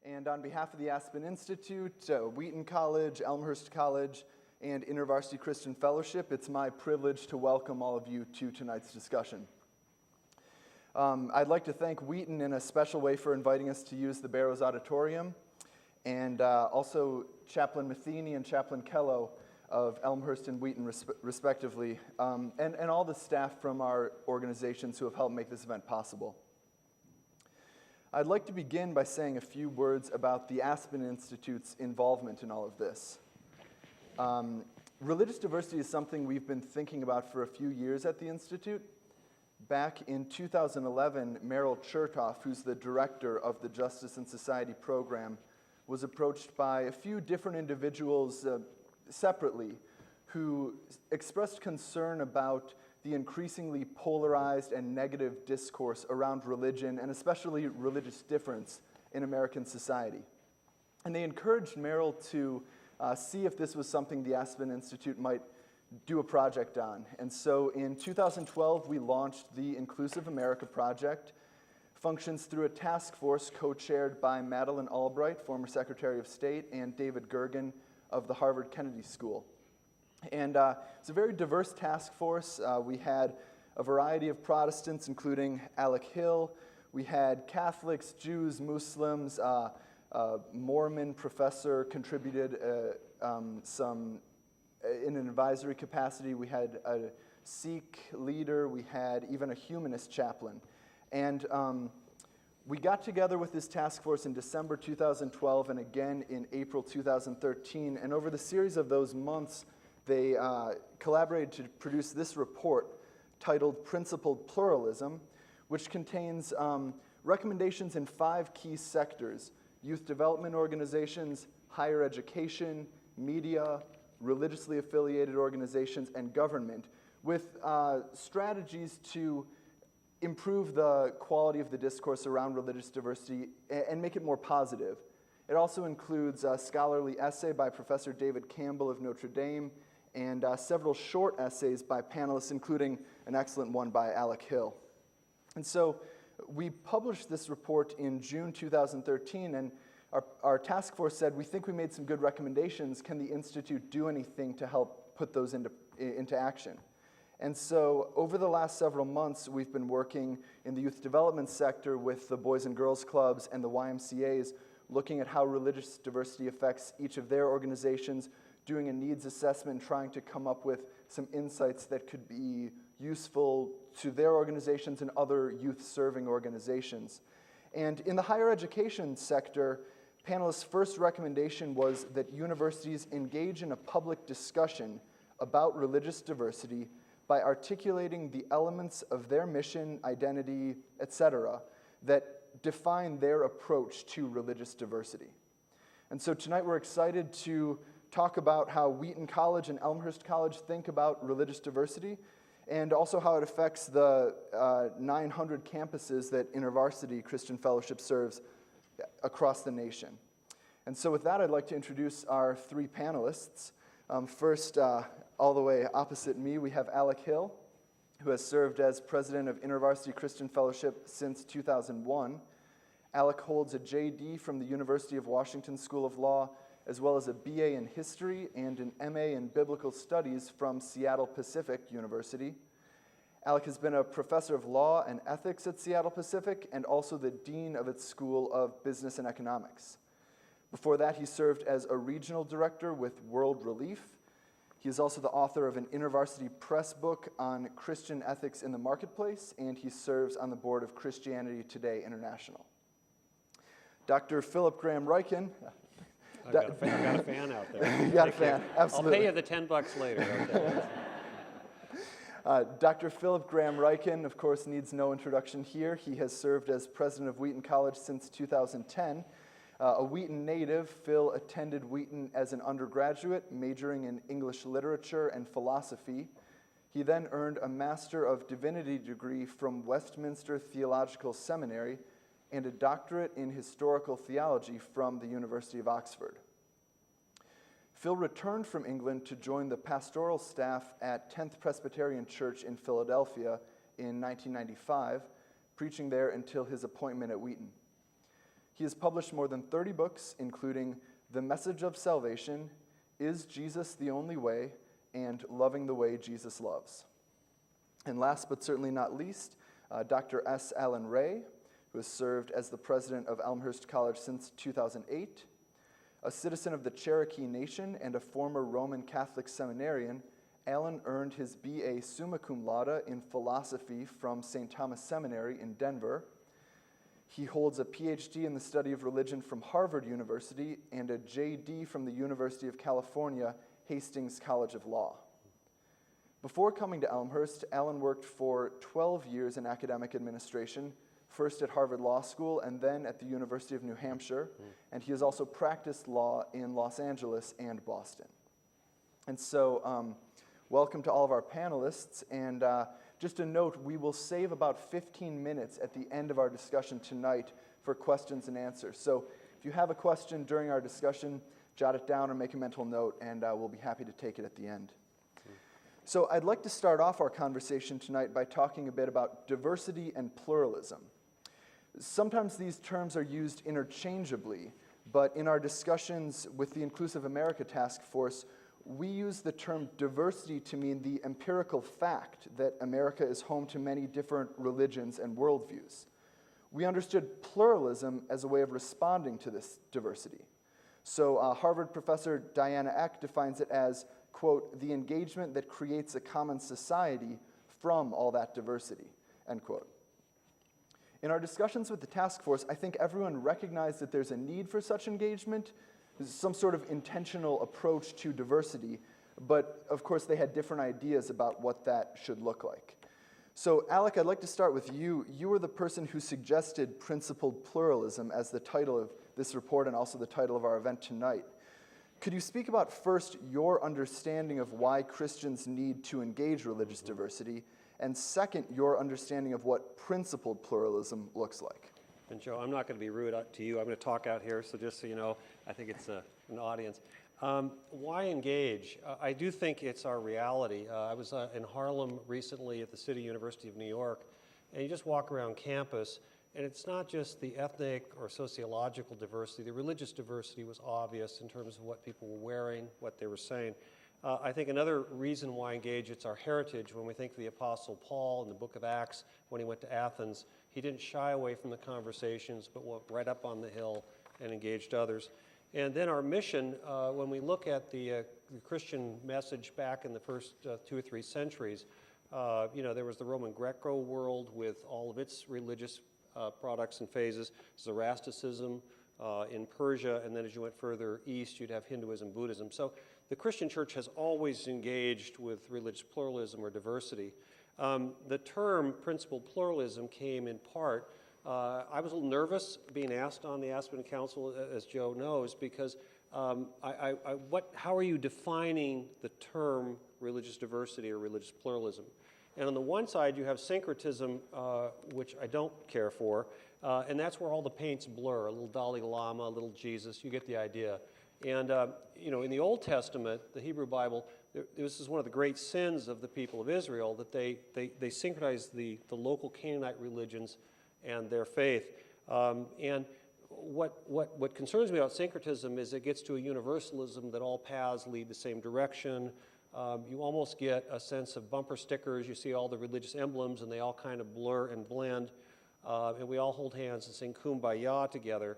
And on behalf of the Aspen Institute, Wheaton College, Elmhurst College, and InterVarsity Christian Fellowship, it's my privilege to welcome all of you to tonight's discussion. I'd like to thank Wheaton in a special way for inviting us to use the Barrows Auditorium, and also Chaplain Matheny and Chaplain Kello of Elmhurst and Wheaton, respectively, and all the staff from our organizations who have helped make this event possible. I'd like to begin by saying a few words about the Aspen Institute's involvement in all of this. Religious diversity is something we've been thinking about for a few years at the Institute. Back in 2011, Merrill Chertoff, who's the director of the Justice and Society program, was approached by a few different individuals separately who expressed concern about the increasingly polarized and negative discourse around religion, and especially religious difference in American society. And they encouraged Merrill to see if this was something the Aspen Institute might do a project on. And so in 2012, we launched the Inclusive America Project. Functions through a task force co-chaired by Madeleine Albright, former Secretary of State, and David Gergen of the Harvard Kennedy School. And it's a very diverse task force. We had a variety of Protestants, including Alec Hill. We had Catholics, Jews, Muslims. Mormon professor contributed some in an advisory capacity. We had a Sikh leader. We had even a humanist chaplain. And we got together with this task force in December 2012 and again in April 2013. And over the series of those months, they collaborated to produce this report titled Principled Pluralism, which contains recommendations in 5 key sectors: youth development organizations, higher education, media, religiously affiliated organizations, and government, with strategies to improve the quality of the discourse around religious diversity and make it more positive. It also includes a scholarly essay by Professor David Campbell of Notre Dame, and several short essays by panelists, including an excellent one by Alec Hill. And so we published this report in June 2013, and our task force said, we think we made some good recommendations. Can the Institute do anything to help put those into action? And so over the last several months, we've been working in the youth development sector with the Boys and Girls Clubs and the YMCAs, looking at how religious diversity affects each of their organizations, doing a needs assessment, trying to come up with some insights that could be useful to their organizations and other youth-serving organizations. And in the higher education sector, panelists' first recommendation was that universities engage in a public discussion about religious diversity by articulating the elements of their mission, identity, etc., that define their approach to religious diversity. And so tonight we're excited to talk about how Wheaton College and Elmhurst College think about religious diversity, and also how it affects the 900 campuses that InterVarsity Christian Fellowship serves across the nation. And so with that, I'd like to introduce our 3 panelists. First, all the way opposite me, we have Alec Hill, who has served as president of InterVarsity Christian Fellowship since 2001. Alec holds a JD from the University of Washington School of Law, as well as a BA in History and an MA in Biblical Studies from Seattle Pacific University. Alec has been a professor of law and ethics at Seattle Pacific and also the dean of its School of Business and Economics. Before that, he served as a regional director with World Relief. He is also the author of an InterVarsity Press book on Christian ethics in the marketplace, and he serves on the board of Christianity Today International. Dr. Philip Graham Ryken. I've got a fan out there. You got a fan, absolutely. I'll pay you the $10 later. Okay. Dr. Philip Graham Ryken, of course, needs no introduction here. He has served as president of Wheaton College since 2010. A Wheaton native, Phil attended Wheaton as an undergraduate, majoring in English literature and philosophy. He then earned a Master of Divinity degree from Westminster Theological Seminary and a doctorate in historical theology from the University of Oxford. Phil returned from England to join the pastoral staff at 10th Presbyterian Church in Philadelphia in 1995, preaching there until his appointment at Wheaton. He has published more than 30 books, including The Message of Salvation, Is Jesus the Only Way, and Loving the Way Jesus Loves. And last but certainly not least, Dr. S. Allen Ray, who has served as the president of Elmhurst College since 2008. A citizen of the Cherokee Nation and a former Roman Catholic seminarian, Allen earned his B.A. summa cum laude in philosophy from St. Thomas Seminary in Denver. He holds a Ph.D. in the study of religion from Harvard University and a J.D. from the University of California, Hastings College of Law. Before coming to Elmhurst, Allen worked for 12 years in academic administration, first at Harvard Law School and then at the University of New Hampshire, and he has also practiced law in Los Angeles and Boston. And so, welcome to all of our panelists, and just a note, we will save about 15 minutes at the end of our discussion tonight for questions and answers. So if you have a question during our discussion, jot it down or make a mental note, and we'll be happy to take it at the end. So I'd like to start off our conversation tonight by talking a bit about diversity and pluralism. Sometimes these terms are used interchangeably, but in our discussions with the Inclusive America Task Force, we use the term diversity to mean the empirical fact that America is home to many different religions and worldviews. We understood pluralism as a way of responding to this diversity. So Harvard professor Diana Eck defines it as, quote, the engagement that creates a common society from all that diversity, end quote. In our discussions with the task force, I think everyone recognized that there's a need for such engagement, some sort of intentional approach to diversity, but of course they had different ideas about what that should look like. So Alec, I'd like to start with you. You were the person who suggested principled pluralism as the title of this report and also the title of our event tonight. Could you speak about first your understanding of why Christians need to engage religious diversity, and second, your understanding of what principled pluralism looks like? And Joe, I'm not going to be rude to you. I'm going to talk out here, so just so you know, I think it's an audience. Why engage? I do think it's our reality. I was in Harlem recently at the City University of New York, and you just walk around campus, and it's not just the ethnic or sociological diversity. The religious diversity was obvious in terms of what people were wearing, what they were saying. I think another reason why engage, it's our heritage. When we think of the Apostle Paul in the book of Acts, when he went to Athens, he didn't shy away from the conversations, but went right up on the hill and engaged others. And then our mission, when we look at the Christian message back in the first 2 or 3 centuries, there was the Roman Greco world with all of its religious products and phases, Zoroastrianism in Persia, and then as you went further east, you'd have Hinduism, Buddhism. So the Christian church has always engaged with religious pluralism or diversity. The term principled pluralism came in part, I was a little nervous being asked on the Aspen Council, as Joe knows, because how are you defining the term religious diversity or religious pluralism? And on the one side, you have syncretism, which I don't care for, and that's where all the paints blur, a little Dalai Lama, a little Jesus, you get the idea. And, in the Old Testament, the Hebrew Bible, this is one of the great sins of the people of Israel, that they synchronized the local Canaanite religions and their faith. And what concerns me about syncretism is it gets to a universalism that all paths lead the same direction. You almost get a sense of bumper stickers. You see all the religious emblems, and they all kind of blur and blend. And we all hold hands and sing Kumbaya together.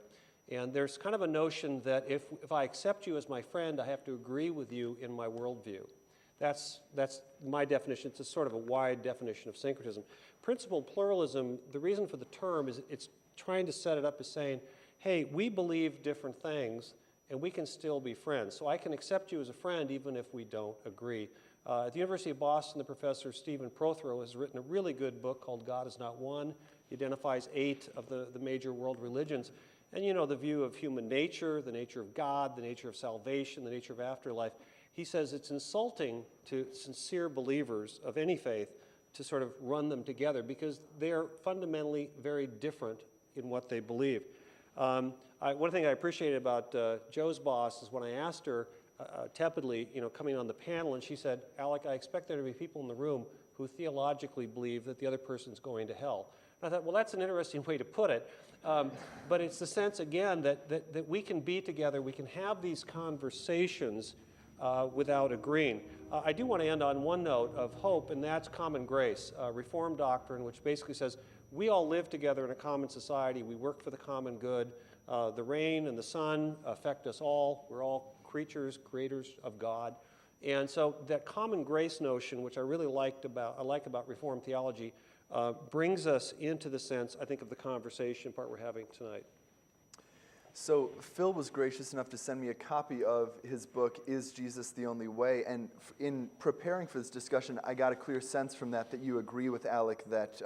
And there's kind of a notion that if I accept you as my friend, I have to agree with you in my worldview. That's my definition. It's a sort of a wide definition of syncretism. Principled pluralism, the reason for the term is it's trying to set it up as saying, hey, we believe different things, and we can still be friends. So I can accept you as a friend even if we don't agree. At the University of Boston, the professor Stephen Prothero has written a really good book called God is Not One. He identifies 8 of the major world religions. And the view of human nature, the nature of God, the nature of salvation, the nature of afterlife. He says it's insulting to sincere believers of any faith to sort of run them together because they're fundamentally very different in what they believe. One thing I appreciated about Joe's boss is when I asked her tepidly, coming on the panel, and she said, Alec, I expect there to be people in the room who theologically believe that the other person's going to hell. And I thought, well, that's an interesting way to put it. But it's the sense, again, that we can be together, we can have these conversations without agreeing. I do want to end on one note of hope, and that's common grace, Reformed doctrine, which basically says we all live together in a common society, we work for the common good. The rain and the sun affect us all. We're all creatures, creators of God. And so that common grace notion, which I really like about Reformed theology, brings us into the sense, I think, of the conversation part we're having tonight. So Phil was gracious enough to send me a copy of his book, Is Jesus the Only Way? And in preparing for this discussion, I got a clear sense from that you agree with Alec that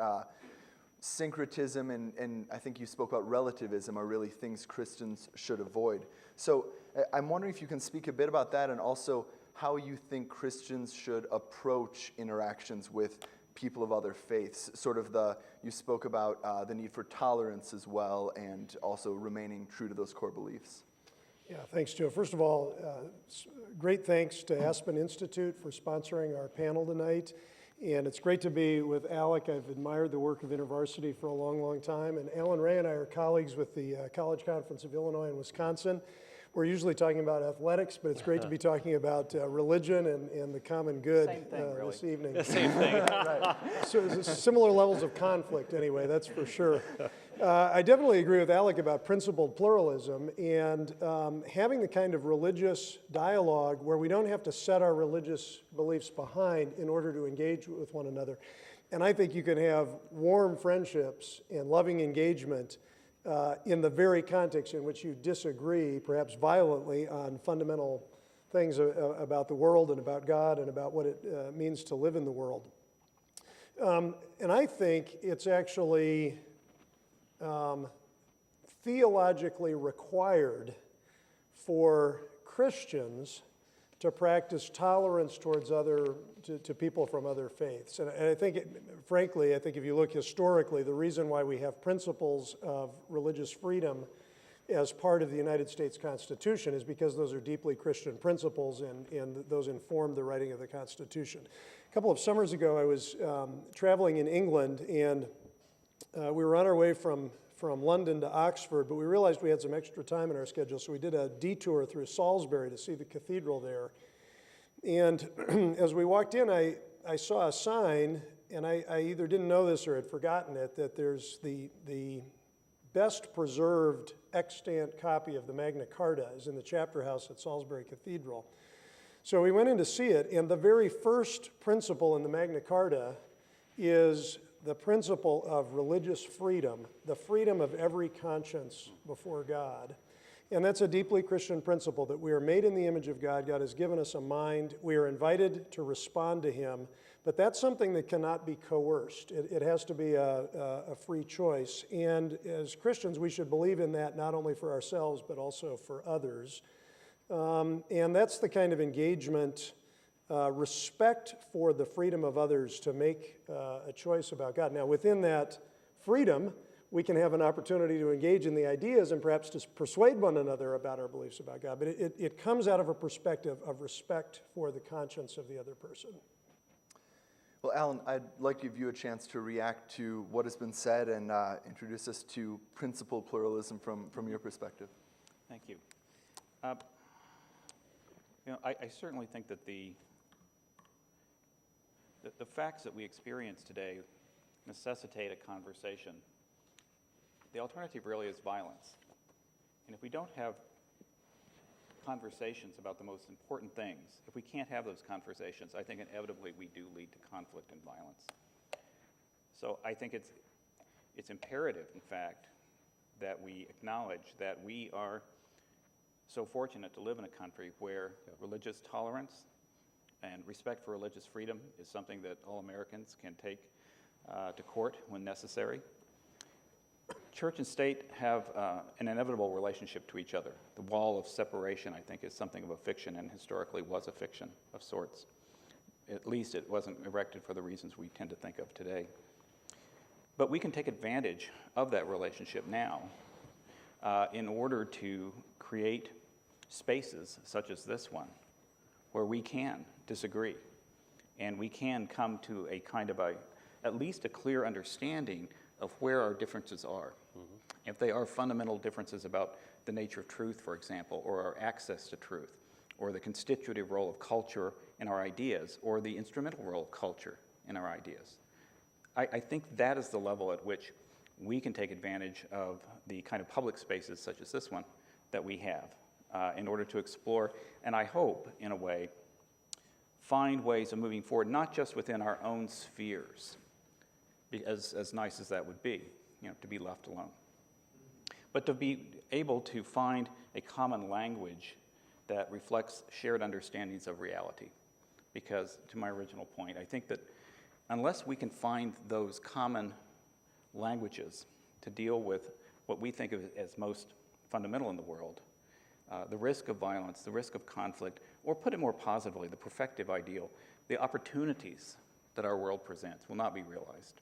syncretism and I think you spoke about relativism are really things Christians should avoid. So I'm wondering if you can speak a bit about that and also how you think Christians should approach interactions with people of other faiths. You spoke about the need for tolerance as well and also remaining true to those core beliefs. Yeah, thanks, Joe. First of all, great thanks to Aspen Institute for sponsoring our panel tonight. And it's great to be with Alec. I've admired the work of InterVarsity for a long, long time. And Alan Ray and I are colleagues with the College Conference of Illinois and Wisconsin. We're usually talking about athletics, but it's great to be talking about religion and the common good Same thing, really. this evening. The same thing. Right. So similar levels of conflict anyway, that's for sure. I definitely agree with Alec about principled pluralism and having the kind of religious dialogue where we don't have to set our religious beliefs behind in order to engage with one another. And I think you can have warm friendships and loving engagement in the very context in which you disagree, perhaps violently, on fundamental things about the world and about God and about what it means to live in the world. And I think it's actually theologically required for Christians to practice tolerance towards to people from other faiths. And I think, frankly, if you look historically, the reason why we have principles of religious freedom as part of the United States Constitution is because those are deeply Christian principles and those informed the writing of the Constitution. A couple of summers ago, I was traveling in England, and we were on our way from London to Oxford, but we realized we had some extra time in our schedule, so we did a detour through Salisbury to see the cathedral there. And as we walked in, I saw a sign, and I either didn't know this or had forgotten it, that there's the best preserved extant copy of the Magna Carta is in the chapter house at Salisbury Cathedral. So we went in to see it, and the very first principle in the Magna Carta is the principle of religious freedom, the freedom of every conscience before God. And that's a deeply Christian principle, that we are made in the image of God. God has given us a mind. We are invited to respond to Him. But that's something that cannot be coerced. It has to be a free choice. And as Christians, we should believe in that not only for ourselves, but also for others. And that's the kind of engagement, respect for the freedom of others to make a choice about God. Now, within that freedom, we can have an opportunity to engage in the ideas and perhaps to persuade one another about our beliefs about God. But it comes out of a perspective of respect for the conscience of the other person. Well, Alan, I'd like to give you a chance to react to what has been said and introduce us to principled pluralism from your perspective. Thank you. I certainly think that the facts that we experience today necessitate a conversation. The alternative really is violence. And if we don't have conversations about the most important things, if we can't have those conversations, I think inevitably we do lead to conflict and violence. So I think it's imperative, in fact, that we acknowledge that we are so fortunate to live in a country where religious tolerance and respect for religious freedom is something that all Americans can take to court when necessary. Church and state have an inevitable relationship to each other. The wall of separation, I think, is something of a fiction, and historically was a fiction of sorts. At least it wasn't erected for the reasons we tend to think of today. But we can take advantage of that relationship now in order to create spaces such as this one, where we can disagree, and we can come to a kind of at least a clear understanding of where our differences are. Mm-hmm. if they are fundamental differences about the nature of truth, for example, or our access to truth, or the constitutive role of culture in our ideas, or the instrumental role of culture in our ideas, I think that is the level at which we can take advantage of the kind of public spaces such as this one that we have in order to explore, and I hope, in a way, find ways of moving forward, not just within our own spheres, as nice as that would be, to be left alone, but to be able to find a common language that reflects shared understandings of reality. Because, to my original point, I think that unless we can find those common languages to deal with what we think of as most fundamental in the world, the risk of violence, the risk of conflict, or put it more positively, the perfective ideal, the opportunities that our world presents will not be realized.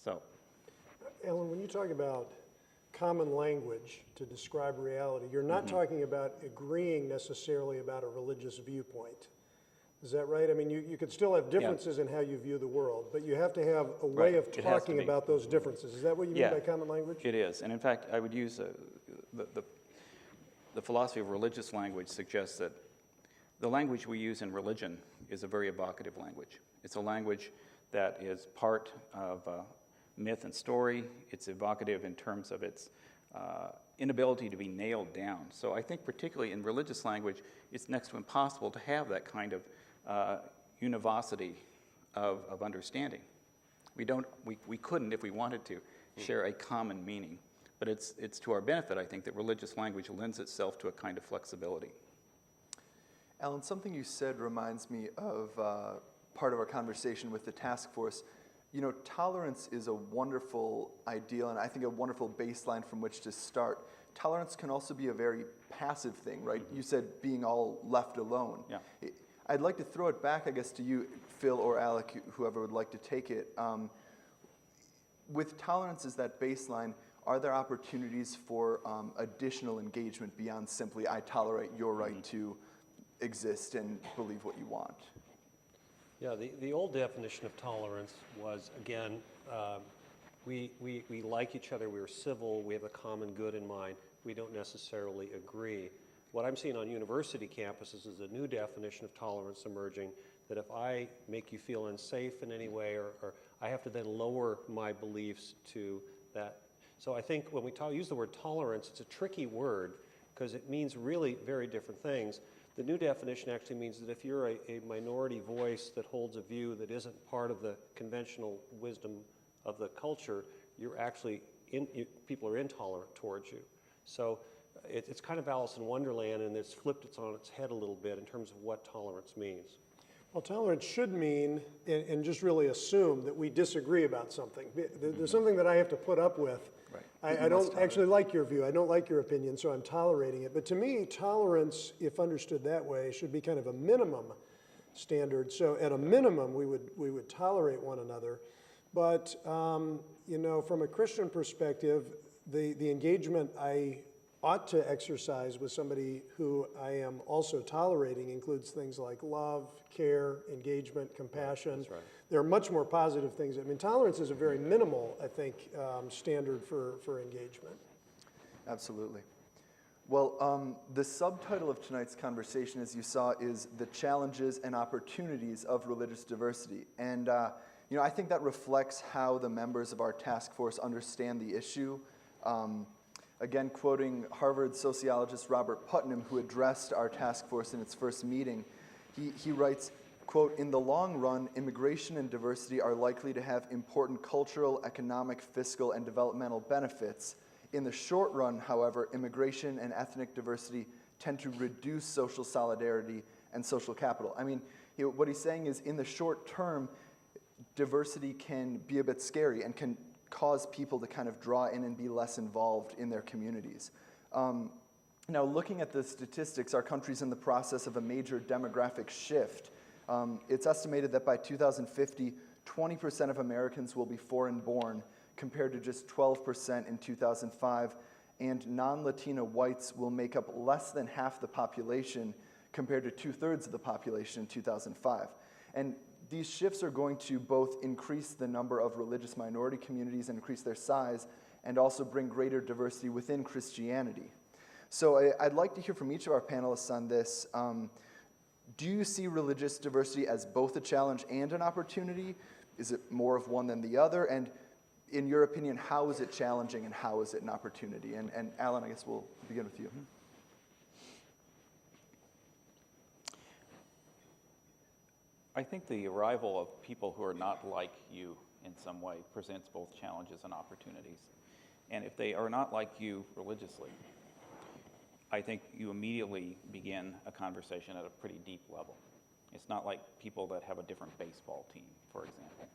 So, Alan, when you talk about common language to describe reality, you're not talking about agreeing necessarily about a religious viewpoint. Is that right? I mean, you could still have differences in how you view the world, but you have to have a way of talking about those differences. Is that what you mean by common language? It is. And in fact, I would use the philosophy of religious language suggests that the language we use in religion is a very evocative language. It's a language that is part of myth and story. It's evocative in terms of its inability to be nailed down. So I think particularly in religious language, it's next to impossible to have that kind of univocity of understanding. We couldn't, if we wanted to, share a common meaning. But it's to our benefit, I think, that religious language lends itself to a kind of flexibility. Alan, something you said reminds me of part of our conversation with the task force. Tolerance is a wonderful ideal, and I think a wonderful baseline from which to start. Tolerance can also be a very passive thing, right? You said being all left alone. Yeah. I'd like to throw it back, I guess, to you, Phil or Alec, whoever would like to take it. With tolerance as that baseline, are there opportunities for additional engagement beyond simply, I tolerate your right to exist and believe what you want? Yeah, the old definition of tolerance was, again, we like each other, we're civil, we have a common good in mind, we don't necessarily agree. What I'm seeing on university campuses is a new definition of tolerance emerging, that if I make you feel unsafe in any way, or I have to then lower my beliefs to that. So I think when we use the word tolerance, it's a tricky word because it means really very different things. The new definition actually means that if you're a minority voice that holds a view that isn't part of the conventional wisdom of the culture, you're actually, people are intolerant towards you. So it's kind of Alice in Wonderland, and it's flipped it on its head a little bit in terms of what tolerance means. Well, tolerance should mean, and just really assume, that we disagree about something. There's something that I have to put up with. Right. I don't actually like your view. I don't like your opinion, so I'm tolerating it. But to me, tolerance, if understood that way, should be kind of a minimum standard. So at a minimum, we would tolerate one another. But from a Christian perspective, the engagement I ought to exercise with somebody who I am also tolerating includes things like love, care, engagement, compassion. That's right. There are much more positive things. I mean, tolerance is a very minimal, I think, standard for engagement. Absolutely. Well, the subtitle of tonight's conversation, as you saw, is The Challenges and Opportunities of Religious Diversity. And, I think that reflects how the members of our task force understand the issue. Again, quoting Harvard sociologist Robert Putnam, who addressed our task force in its first meeting, he writes, quote, "In the long run, immigration and diversity are likely to have important cultural, economic, fiscal, and developmental benefits. In the short run, however, immigration and ethnic diversity tend to reduce social solidarity and social capital." I mean, what he's saying is, in the short term, diversity can be a bit scary and can cause people to kind of draw in and be less involved in their communities. Now, looking at the statistics, our country's in the process of a major demographic shift. It's estimated that by 2050, 20% of Americans will be foreign-born, compared to just 12% in 2005, and non-Latino whites will make up less than half the population, compared to 2/3 of the population in 2005. And these shifts are going to both increase the number of religious minority communities and increase their size, and also bring greater diversity within Christianity. So I'd like to hear from each of our panelists on this. Do you see religious diversity as both a challenge and an opportunity? Is it more of one than the other? And in your opinion, how is it challenging and how is it an opportunity? And Alan, I guess we'll begin with you. I think the arrival of people who are not like you in some way presents both challenges and opportunities. And if they are not like you religiously, I think you immediately begin a conversation at a pretty deep level. It's not like people that have a different baseball team, for example.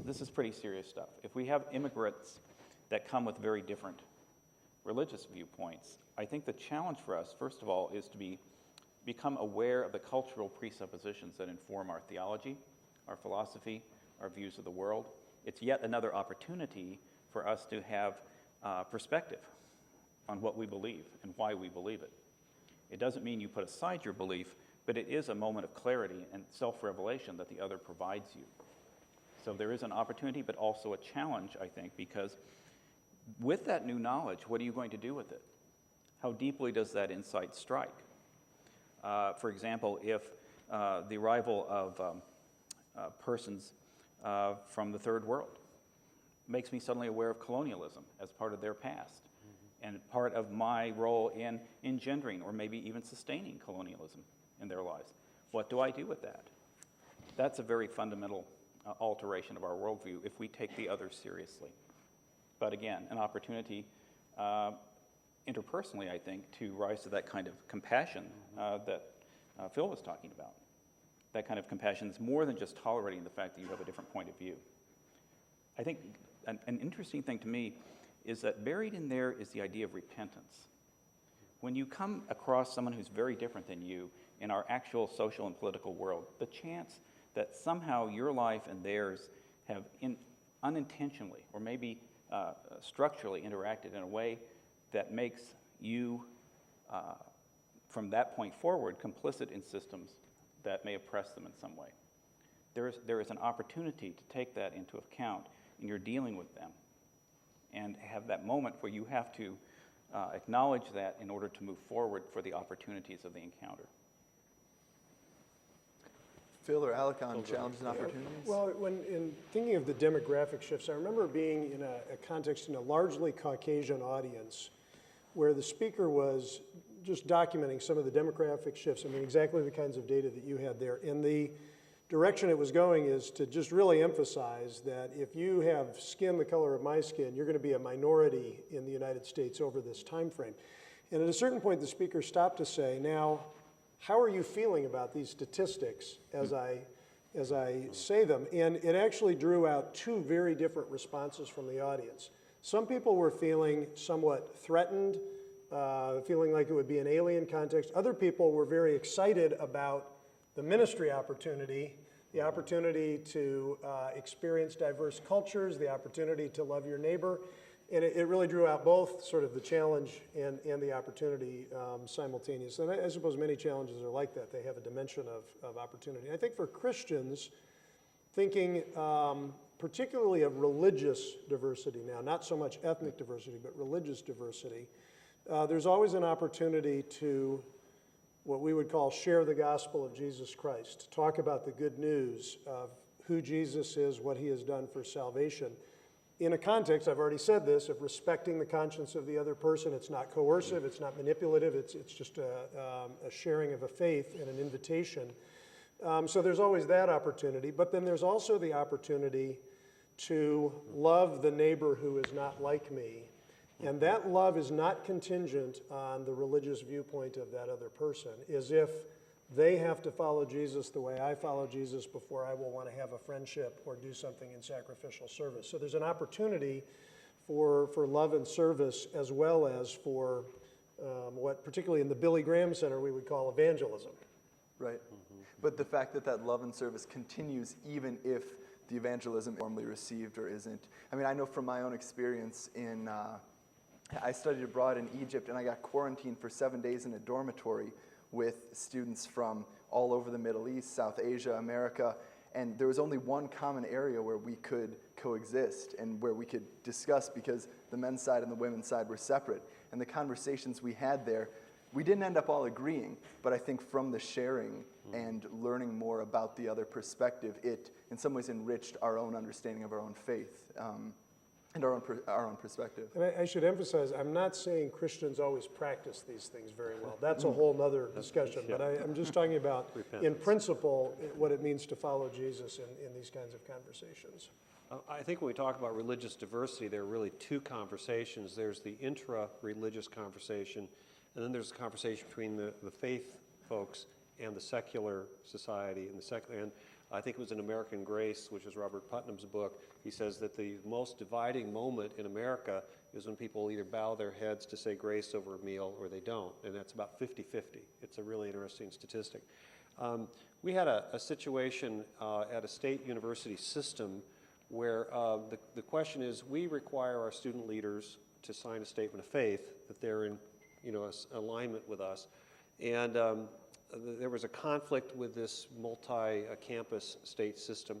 This is pretty serious stuff. If we have immigrants that come with very different religious viewpoints, I think the challenge for us, first of all, is to become aware of the cultural presuppositions that inform our theology, our philosophy, our views of the world. It's yet another opportunity for us to have perspective on what we believe and why we believe it. It doesn't mean you put aside your belief, but it is a moment of clarity and self-revelation that the other provides you. So there is an opportunity, but also a challenge, I think, because with that new knowledge, what are you going to do with it? How deeply does that insight strike? For example, if the arrival of persons from the third world makes me suddenly aware of colonialism as part of their past, and part of my role in engendering or maybe even sustaining colonialism in their lives. What do I do with that? That's a very fundamental alteration of our worldview if we take the other seriously. But again, an opportunity interpersonally, I think, to rise to that kind of compassion that Phil was talking about. That kind of compassion is more than just tolerating the fact that you have a different point of view. I think an interesting thing to me is that buried in there is the idea of repentance. When you come across someone who's very different than you in our actual social and political world, the chance that somehow your life and theirs have unintentionally or maybe structurally interacted in a way that makes you, from that point forward, complicit in systems that may oppress them in some way. There is an opportunity to take that into account in your dealing with them and have that moment where you have to acknowledge that in order to move forward for the opportunities of the encounter. Phil or Alec on challenges and opportunities? Well, when in thinking of the demographic shifts, I remember being in a context in a largely Caucasian audience where the speaker was just documenting some of the demographic shifts. I mean, exactly the kinds of data that you had there. And the direction it was going is to just really emphasize that if you have skin the color of my skin, you're going to be a minority in the United States over this time frame. And at a certain point, the speaker stopped to say, now, how are you feeling about these statistics as I say them? And it actually drew out two very different responses from the audience. Some people were feeling somewhat threatened, feeling like it would be an alien context. Other people were very excited about the ministry opportunity, the opportunity to experience diverse cultures, the opportunity to love your neighbor. And it really drew out both sort of the challenge and the opportunity simultaneously. And I suppose many challenges are like that. They have a dimension of opportunity. And I think for Christians, thinking particularly of religious diversity now, not so much ethnic diversity, but religious diversity, there's always an opportunity to what we would call share the gospel of Jesus Christ, to talk about the good news of who Jesus is, what he has done for salvation. In a context, I've already said this, of respecting the conscience of the other person. It's not coercive, it's not manipulative, it's just a sharing of a faith and an invitation. So there's always that opportunity, but then there's also the opportunity to love the neighbor who is not like me. And that love is not contingent on the religious viewpoint of that other person, as if they have to follow Jesus the way I follow Jesus before I will want to have a friendship or do something in sacrificial service. So there's an opportunity for love and service as well as for what, particularly in the Billy Graham Center, we would call evangelism. Right. But the fact that that love and service continues even if the evangelism is formally received or isn't. I mean, I know from my own experience I studied abroad in Egypt and I got quarantined for 7 days in a dormitory with students from all over the Middle East, South Asia, America, and there was only one common area where we could coexist and where we could discuss, because the men's side and the women's side were separate. And the conversations we had there, we didn't end up all agreeing, but I think from the sharing and learning more about the other perspective, it in some ways enriched our own understanding of our own faith and our own perspective. And I should emphasize, I'm not saying Christians always practice these things very well. That's a whole nother discussion. But I'm just talking about, in principle, what it means to follow Jesus in these kinds of conversations. I think when we talk about religious diversity, there are really two conversations. There's the intra-religious conversation, and then there's a conversation between the faith folks and the secular society. And I think it was in American Grace, which is Robert Putnam's book. He says that the most dividing moment in America is when people either bow their heads to say grace over a meal or they don't, and that's about 50-50. It's a really interesting statistic. We had a situation at a state university system where the question is, we require our student leaders to sign a statement of faith that they're in alignment with us. And there was a conflict with this multi-campus state system.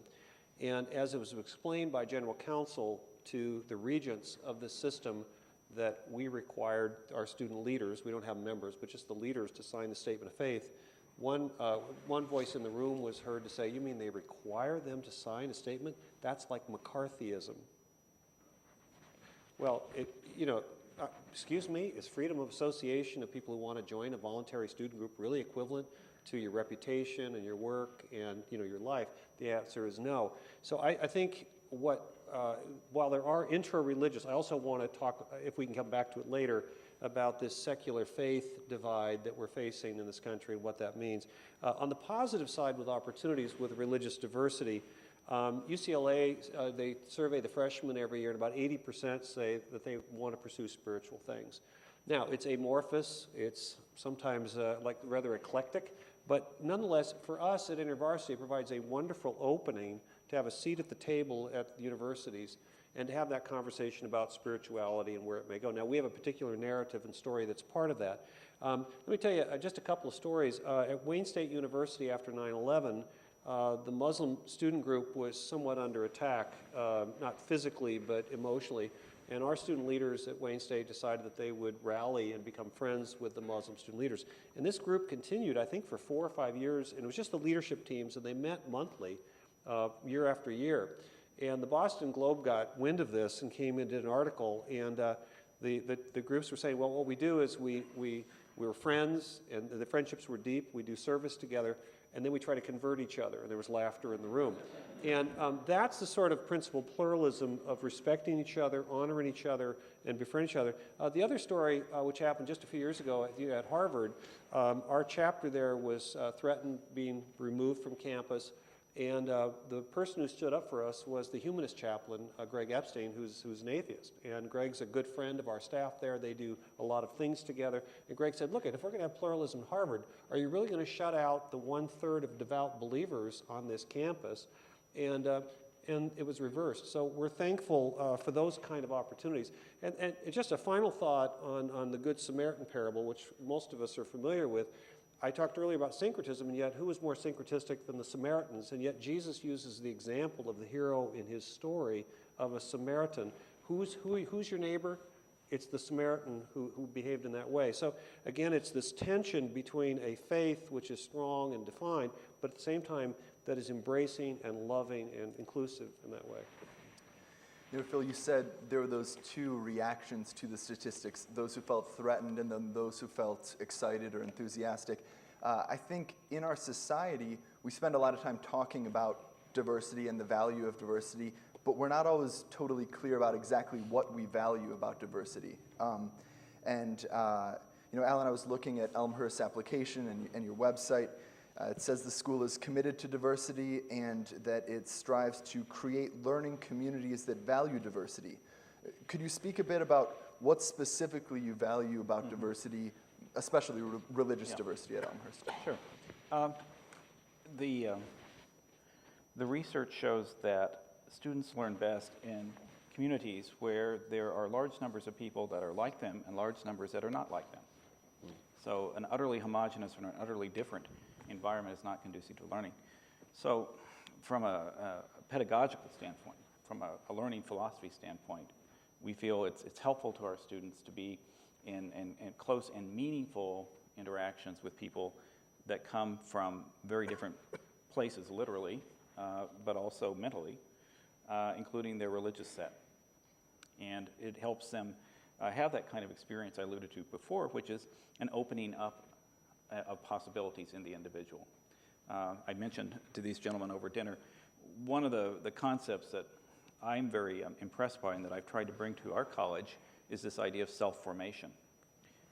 And as it was explained by general counsel to the regents of this system, that we required our student leaders, we don't have members, but just the leaders, to sign the statement of faith, one voice in the room was heard to say, "You mean they require them to sign a statement? That's like McCarthyism." Well, excuse me, is freedom of association of people who want to join a voluntary student group really equivalent to your reputation and your work and your life? The answer is no. So I think while there are intra-religious, I also want to talk, if we can come back to it later, about this secular faith divide that we're facing in this country and what that means. On the positive side, with opportunities with religious diversity, UCLA, they survey the freshmen every year, and about 80% say that they want to pursue spiritual things. Now, it's amorphous, it's sometimes rather eclectic, but nonetheless, for us at InterVarsity, it provides a wonderful opening to have a seat at the table at the universities and to have that conversation about spirituality and where it may go. Now, we have a particular narrative and story that's part of that. Let me tell you just a couple of stories. At Wayne State University after 9/11, the Muslim student group was somewhat under attack, not physically, but emotionally. And our student leaders at Wayne State decided that they would rally and become friends with the Muslim student leaders. And this group continued, I think, for 4 or 5 years. And it was just the leadership teams, and they met monthly, year after year. And the Boston Globe got wind of this and came and did an article. And the groups were saying, well, what we do is we were friends, and the friendships were deep. We do service together. And then we try to convert each other, and there was laughter in the room. And that's the sort of principal pluralism of respecting each other, honoring each other, and befriending each other. The other story, which happened just a few years ago at Harvard, our chapter there was threatened being removed from campus, and the person who stood up for us was the humanist chaplain, Greg Epstein, who's an atheist. And Greg's a good friend of our staff there. They do a lot of things together. And Greg said, look, if we're going to have pluralism at Harvard, are you really going to shut out the 1/3 of devout believers on this campus? And it was reversed. So we're thankful for those kind of opportunities. And just a final thought on the Good Samaritan parable, which most of us are familiar with. I talked earlier about syncretism, and yet who was more syncretistic than the Samaritans? And yet Jesus uses the example of the hero in his story of a Samaritan. Who's your neighbor? It's the Samaritan who behaved in that way. So again, it's this tension between a faith which is strong and defined, but at the same time that is embracing and loving and inclusive in that way. Phil, you said there were those two reactions to the statistics, those who felt threatened and then those who felt excited or enthusiastic. I think in our society, we spend a lot of time talking about diversity and the value of diversity, but we're not always totally clear about exactly what we value about diversity. Alan, I was looking at Elmhurst's application and your website. It says the school is committed to diversity and that it strives to create learning communities that value diversity. Could you speak a bit about what specifically you value about diversity, especially religious diversity at Elmhurst? Sure. The research shows that students learn best in communities where there are large numbers of people that are like them and large numbers that are not like them. So an utterly homogeneous or an utterly different environment is not conducive to learning. So from a pedagogical standpoint, from a learning philosophy standpoint, we feel it's helpful to our students to be in close and meaningful interactions with people that come from very different places, literally, but also mentally, including their religious set. And it helps them have that kind of experience I alluded to before, which is an opening up of possibilities in the individual. I mentioned to these gentlemen over dinner, one of the concepts that I'm very impressed by and that I've tried to bring to our college is this idea of self-formation.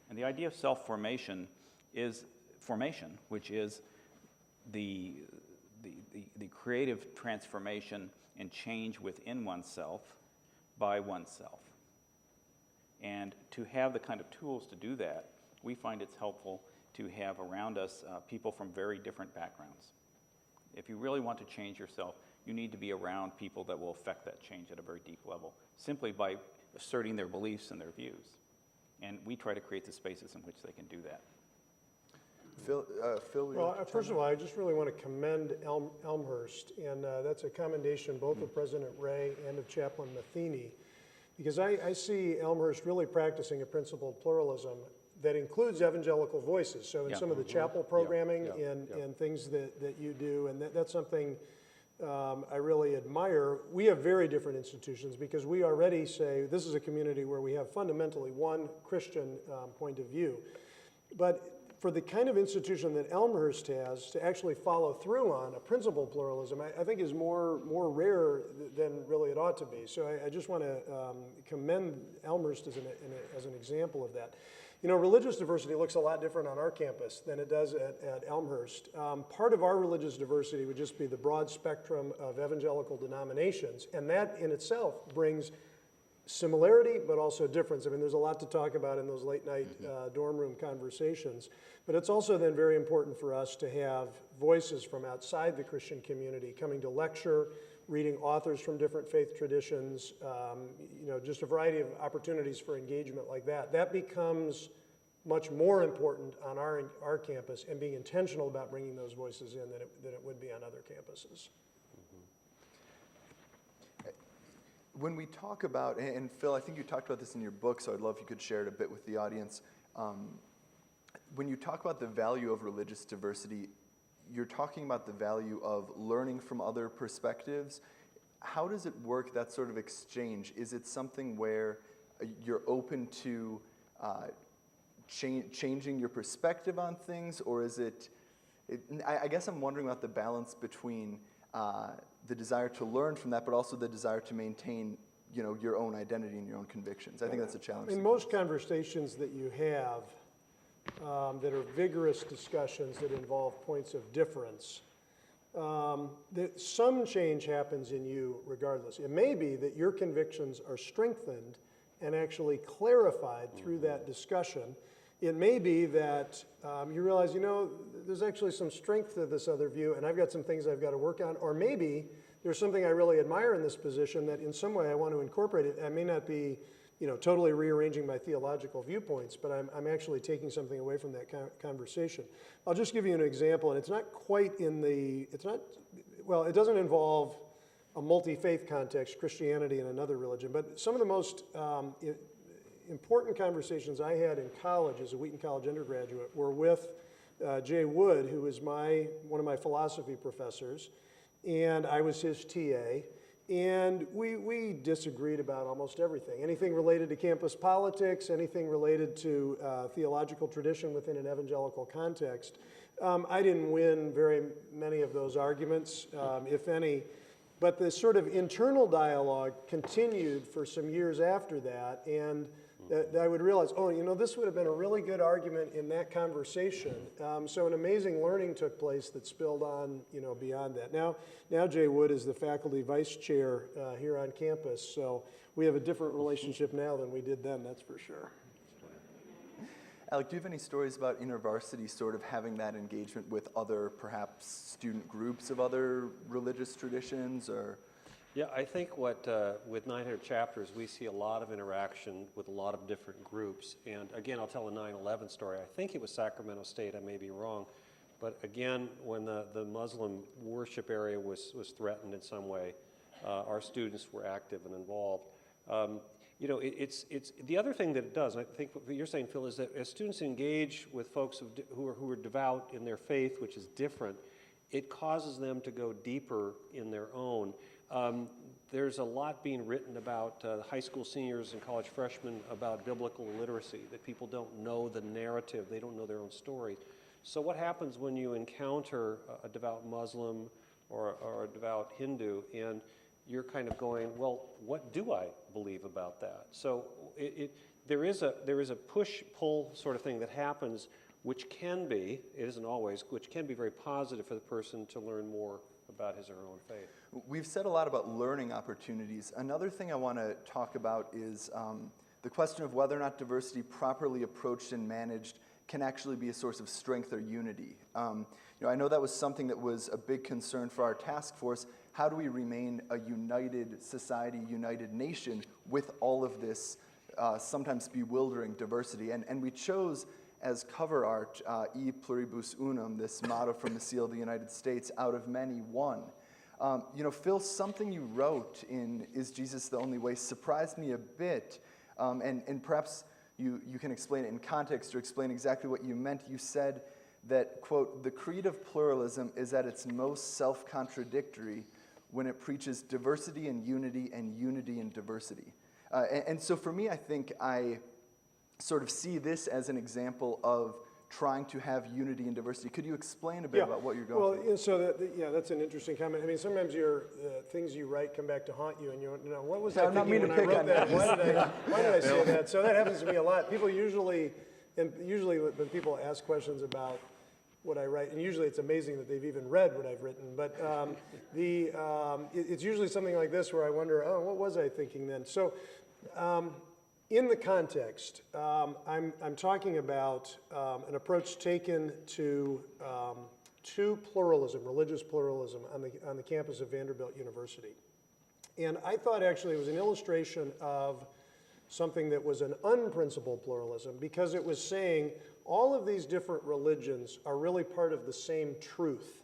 And the idea of self-formation is formation, which is the creative transformation and change within oneself by oneself. And to have the kind of tools to do that, we find it's helpful to have around us people from very different backgrounds. If you really want to change yourself, you need to be around people that will affect that change at a very deep level, simply by asserting their beliefs and their views. And we try to create the spaces in which they can do that. Phil, Well, first of all, I just really want to commend Elmhurst, and that's a commendation both of President Ray and of Chaplain Matheny, because I see Elmhurst really practicing a principle of pluralism that includes evangelical voices. So in some of the chapel programming and things that you do, and that's something I really admire. We have very different institutions because we already say this is a community where we have fundamentally one Christian point of view. But for the kind of institution that Elmhurst has to actually follow through on a principle of pluralism, I think is more rare than really it ought to be. So I just want to commend Elmhurst as an example of that. You know, religious diversity looks a lot different on our campus than it does at Elmhurst. Part of our religious diversity would just be the broad spectrum of evangelical denominations, and that in itself brings similarity, but also difference. I mean, there's a lot to talk about in those late night dorm room conversations, but it's also then very important for us to have voices from outside the Christian community coming to lecture, reading authors from different faith traditions, you know, just a variety of opportunities for engagement like that. That becomes much more important on our campus and being intentional about bringing those voices in than it would be on other campuses. When we talk about, and Phil, I think you talked about this in your book, so I'd love if you could share it a bit with the audience. When you talk about the value of religious diversity, you're talking about the value of learning from other perspectives. How does it work, that sort of exchange? Is it something where you're open to changing your perspective on things, or is it I guess I'm wondering about the balance between the desire to learn from that, but also the desire to maintain, you know, your own identity and your own convictions. I think that's a challenge. In most conversations that you have that are vigorous discussions that involve points of difference, some change happens in you regardless. It may be that your convictions are strengthened and actually clarified through that discussion. It may be that you realize, you know, there's actually some strength to this other view, and I've got some things I've got to work on. Or maybe there's something I really admire in this position that in some way I want to incorporate it. I may not be, you know, totally rearranging my theological viewpoints, but I'm actually taking something away from that conversation. I'll just give you an example, and it's not quite well, it doesn't involve a multi-faith context, Christianity and another religion, but some of the most important conversations I had in college as a Wheaton College undergraduate were with Jay Wood, who was one of my philosophy professors, and I was his TA, and we disagreed about almost everything. Anything related to campus politics, anything related to theological tradition within an evangelical context. I didn't win very many of those arguments, if any, but the sort of internal dialogue continued for some years after that, and that I would realize, oh, you know, this would have been a really good argument in that conversation. So an amazing learning took place that spilled on, you know, beyond that. Now Jay Wood is the faculty vice chair here on campus, so we have a different relationship now than we did then, that's for sure. Alec, do you have any stories about InterVarsity sort of having that engagement with other, perhaps, student groups of other religious traditions, or? Yeah, I think with 900 chapters, we see a lot of interaction with a lot of different groups. And again, I'll tell a 9/11 story. I think it was Sacramento State, I may be wrong, But again, when the Muslim worship area was threatened in some way, our students were active and involved. You know, it's the other thing that it does, and I think what you're saying, Phil, is that as students engage with folks who are devout in their faith, which is different, it causes them to go deeper in their own. There's a lot being written about high school seniors and college freshmen about biblical illiteracy, that people don't know the narrative, they don't know their own story. So what happens when you encounter a devout Muslim or a devout Hindu, and you're kind of going, well, what do I believe about that? So there is a push-pull sort of thing that happens, which can be, it isn't always, which can be very positive for the person to learn more about his or her own faith. We've said a lot about learning opportunities. Another thing I want to talk about is the question of whether or not diversity properly approached and managed can actually be a source of strength or unity. I know that was something that was a big concern for our task force. How do we remain a united society, united nation with all of this sometimes bewildering diversity? And we chose as cover art, E pluribus unum, this motto from the Seal of the United States, out of many, one. Phil, something you wrote in Is Jesus the Only Way surprised me a bit, and perhaps you can explain it in context or explain exactly what you meant. You said that, quote, the creed of pluralism is at its most self-contradictory when it preaches diversity and unity in diversity. And so for me, I think I sort of see this as an example of trying to have unity and diversity. Could you explain a bit about what you're going through? Well, so that's an interesting comment. I mean, sometimes your things you write come back to haunt you, and you know, what was I thinking when I wrote that? Why did I say that? So that happens to me a lot. People usually when people ask questions about what I write, and usually it's amazing that they've even read what I've written, but it's usually something like this where I wonder, oh, what was I thinking then? So in the context, I'm talking about an approach taken to pluralism, religious pluralism, on the campus of Vanderbilt University. And I thought actually it was an illustration of something that was an unprincipled pluralism, because it was saying all of these different religions are really part of the same truth.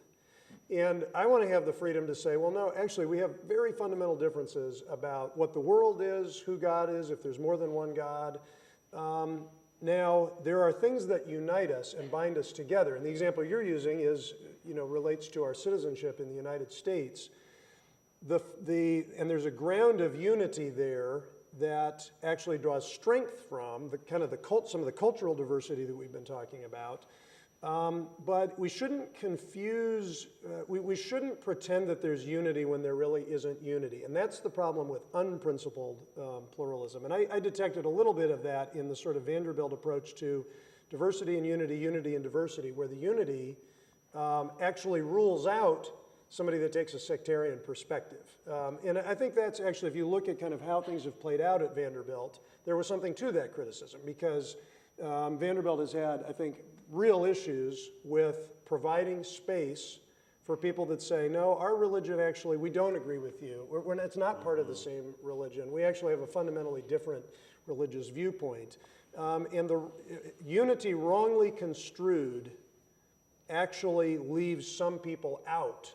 And I want to have the freedom to say, well, no, actually, we have very fundamental differences about what the world is, who God is, if there's more than one God. Now, there are things that unite us and bind us together. And the example you're using is, relates to our citizenship in the United States. And there's a ground of unity there that actually draws strength from some of the cultural diversity that we've been talking about. But we shouldn't confuse, we shouldn't pretend that there's unity when there really isn't unity. And that's the problem with unprincipled pluralism. And I detected a little bit of that in the sort of Vanderbilt approach to diversity and unity and diversity, where the unity actually rules out somebody that takes a sectarian perspective. And I think that's actually, if you look at kind of how things have played out at Vanderbilt, there was something to that criticism, because Vanderbilt has had, I think, real issues with providing space for people that say, no, our religion actually, we don't agree with you. It's not part of the same religion. We actually have a fundamentally different religious viewpoint. And the unity wrongly construed actually leaves some people out.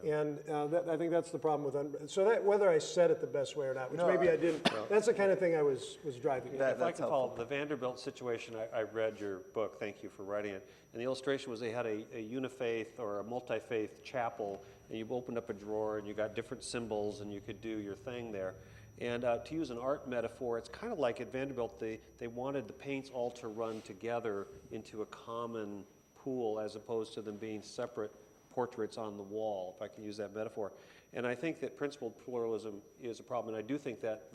And I think that's the problem with so that whether I said it the best way or not, which maybe I didn't, that's the kind of thing I was driving at. If I can follow the Vanderbilt situation, I read your book, thank you for writing it, and the illustration was they had a unifaith or a multi-faith chapel, and you opened up a drawer and you got different symbols and you could do your thing there. And to use an art metaphor, it's kind of like at Vanderbilt, they wanted the paints all to run together into a common pool as opposed to them being separate portraits on the wall, if I can use that metaphor. And I think that principled pluralism is a problem, and I do think that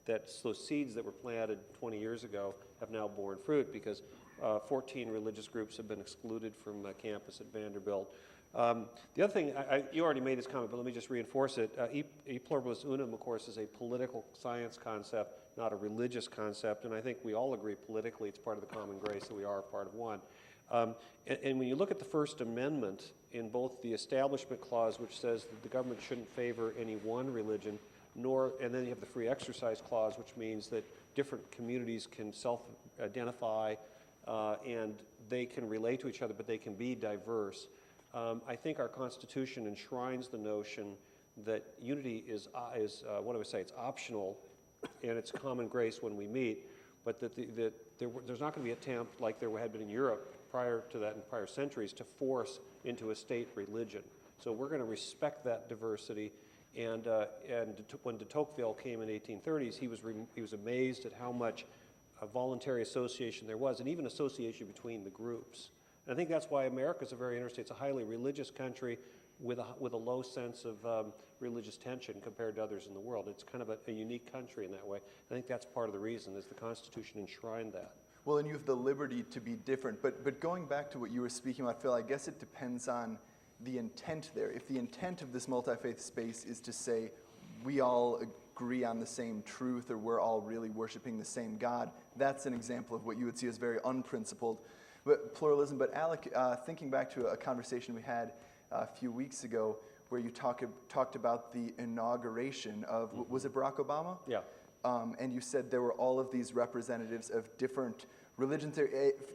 those seeds that were planted 20 years ago have now borne fruit, because 14 religious groups have been excluded from campus at Vanderbilt. The other thing, you already made this comment, but let me just reinforce it. E pluribus unum, of course, is a political science concept, not a religious concept, and I think we all agree politically it's part of the common grace that we are part of one. And when you look at the First Amendment, in both the Establishment Clause, which says that the government shouldn't favor any one religion, and then you have the Free Exercise Clause, which means that different communities can self-identify and they can relate to each other, but they can be diverse. I think our Constitution enshrines the notion that unity is what do I say, it's optional and it's common grace when we meet, but that, there's not going to be an attempt like there had been in Europe prior to that in prior centuries to force into a state religion. So we're going to respect that diversity. And when de Tocqueville came in the 1830s, he was amazed at how much voluntary association there was, and even association between the groups. And I think that's why America is a very interesting. It's a highly religious country with a low sense of religious tension compared to others in the world. It's kind of a unique country in that way. I think that's part of the reason is the Constitution enshrined that. Well, and you have the liberty to be different. But going back to what you were speaking about, Phil, I guess it depends on the intent there. If the intent of this multi-faith space is to say we all agree on the same truth or we're all really worshiping the same God, that's an example of what you would see as very unprincipled pluralism. But Alec, thinking back to a conversation we had a few weeks ago where you talked about the inauguration of, was it Barack Obama? Yeah. And you said there were all of these representatives of different religions.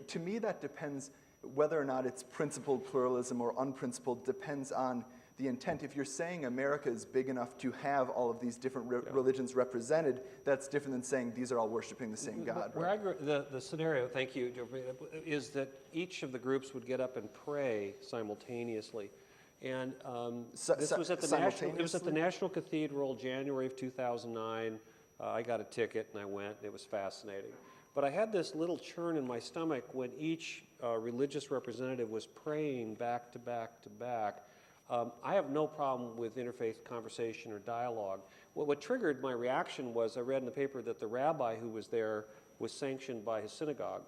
To me, that depends whether or not it's principled pluralism or unprincipled, depends on the intent. If you're saying America is big enough to have all of these different religions represented, that's different than saying these are all worshiping the same God. Where I grew, the scenario, thank you, is that each of the groups would get up and pray simultaneously. And this was at the National Cathedral, January of 2009. I got a ticket and I went, and it was fascinating. But I had this little churn in my stomach when each religious representative was praying back to back to back. I have no problem with interfaith conversation or dialogue. What triggered my reaction was I read in the paper that the rabbi who was there was sanctioned by his synagogue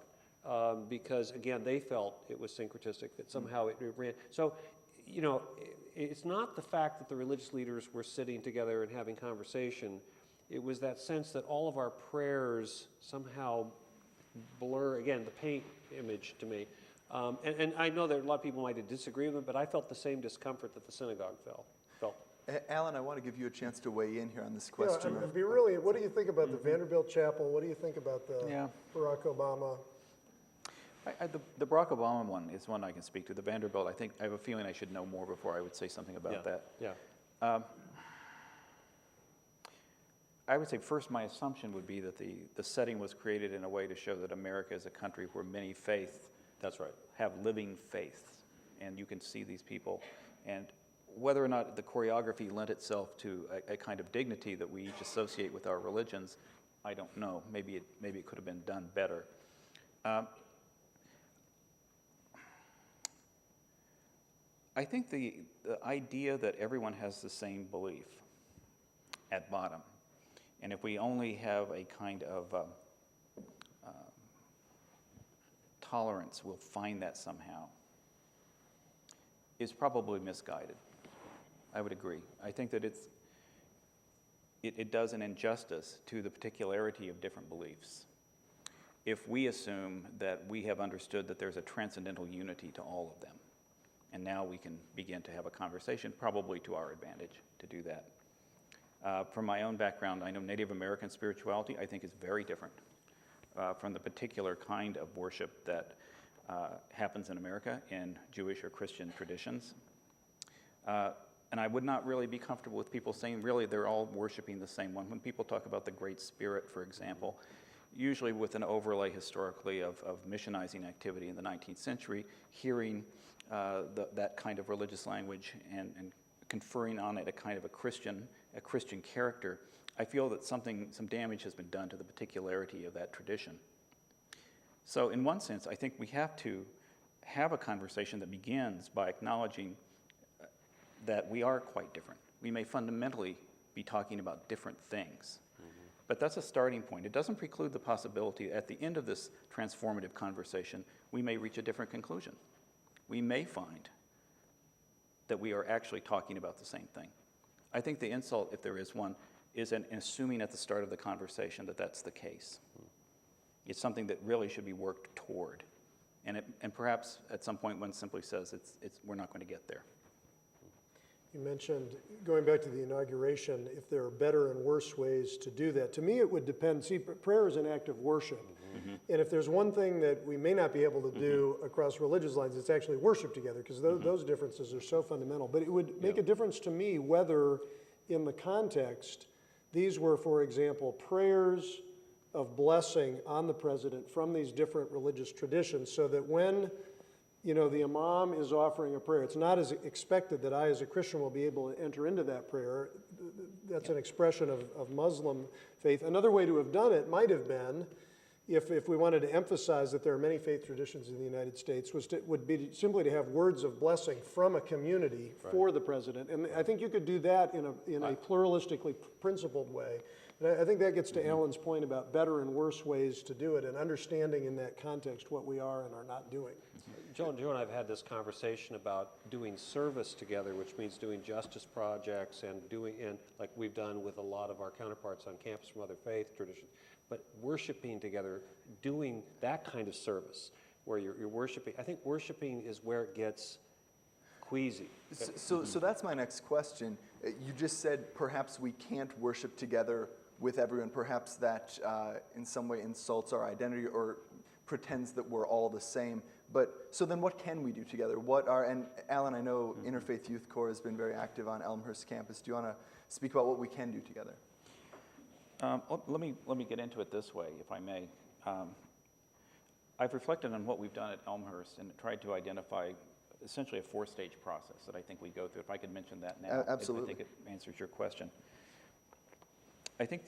because, again, they felt it was syncretistic, that somehow it ran. So, you know, it's not the fact that the religious leaders were sitting together and having conversation. It was that sense that all of our prayers somehow blur, again, the paint image to me. And I know that a lot of people might disagree with it, but I felt the same discomfort that the synagogue felt. Alan, I want to give you a chance to weigh in here on this question. Yeah, what do you think about the Vanderbilt Chapel? What do you think about the Barack Obama? The Barack Obama one is one I can speak to. The Vanderbilt, I have a feeling I should know more before I would say something about that. Yeah. I would say first my assumption would be that the setting was created in a way to show that America is a country where many faiths have living faiths, and you can see these people. And whether or not the choreography lent itself to a kind of dignity that we each associate with our religions, I don't know. Maybe it could have been done better. I think the idea that everyone has the same belief at bottom, and if we only have a kind of tolerance, we'll find that somehow, is probably misguided. I would agree. I think that it does an injustice to the particularity of different beliefs. If we assume that we have understood that there's a transcendental unity to all of them, and now we can begin to have a conversation, probably to our advantage to do that. From my own background, I know Native American spirituality, I think, is very different from the particular kind of worship that happens in America in Jewish or Christian traditions. And I would not really be comfortable with people saying, really, they're all worshiping the same one. When people talk about the Great Spirit, for example, usually with an overlay historically of missionizing activity in the 19th century, hearing that kind of religious language and conferring on it a kind of a Christian character, I feel that some damage has been done to the particularity of that tradition. So in one sense, I think we have to have a conversation that begins by acknowledging that we are quite different. We may fundamentally be talking about different things, but that's a starting point. It doesn't preclude the possibility at the end of this transformative conversation, we may reach a different conclusion. We may find that we are actually talking about the same thing. I think the insult, if there is one, is in assuming at the start of the conversation that that's the case. It's something that really should be worked toward. And perhaps at some point one simply says we're not going to get there. You mentioned, going back to the inauguration, if there are better and worse ways to do that. To me, it would depend. See, prayer is an act of worship. And if there's one thing that we may not be able to do across religious lines, it's actually worship together, because those differences are so fundamental. But it would make a difference to me whether, in the context, these were, for example, prayers of blessing on the president from these different religious traditions, so that when the imam is offering a prayer, it's not as expected that I, as a Christian, will be able to enter into that prayer. That's an expression of Muslim faith. Another way to have done it might have been, if we wanted to emphasize that there are many faith traditions in the United States, would be simply to have words of blessing from a community for the president. And I think you could do that in a pluralistically principled way. And I think that gets to Alan's point about better and worse ways to do it, and understanding in that context what we are and are not doing. Joe and I have had this conversation about doing service together, which means doing justice projects and like we've done with a lot of our counterparts on campus from other faith traditions, but worshiping together, doing that kind of service where you're worshiping. I think worshiping is where it gets queasy. So that's my next question. You just said perhaps we can't worship together with everyone. Perhaps that in some way insults our identity or pretends that we're all the same. But so then what can we do together? And Alan, I know Interfaith Youth Corps has been very active on Elmhurst campus. Do you want to speak about what we can do together? Let me get into it this way, if I may. I've reflected on what we've done at Elmhurst and tried to identify essentially a 4-stage process that I think we go through. If I could mention that now, absolutely. I think it answers your question. I think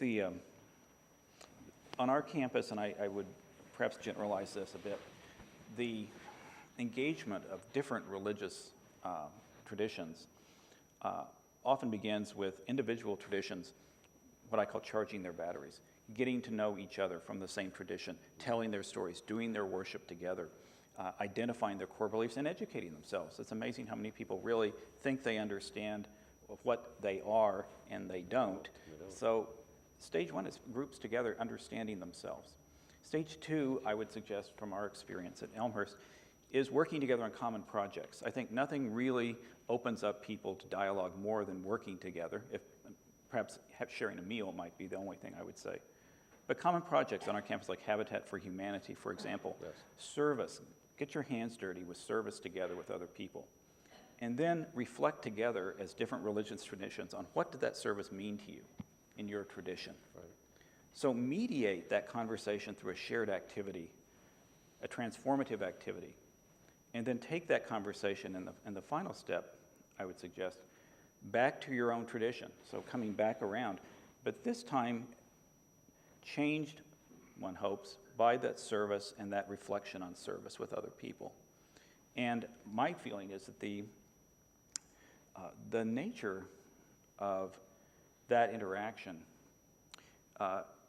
on our campus, and I would perhaps generalize this a bit, the engagement of different religious traditions often begins with individual traditions, what I call charging their batteries, getting to know each other from the same tradition, telling their stories, doing their worship together, identifying their core beliefs, and educating themselves. It's amazing how many people really think they understand what they are, and they don't. So stage 1 is groups together understanding themselves. Stage 2, I would suggest from our experience at Elmhurst, is working together on common projects. I think nothing really opens up people to dialogue more than working together. If perhaps sharing a meal might be the only thing I would say. But common projects on our campus, like Habitat for Humanity, for example, service, get your hands dirty with service together with other people. And then reflect together as different religious traditions on what did that service mean to you in your tradition. Right. So mediate that conversation through a shared activity, a transformative activity, and then take that conversation in the final step, I would suggest, back to your own tradition. So coming back around, but this time changed, one hopes, by that service and that reflection on service with other people. And my feeling is that the nature of that interaction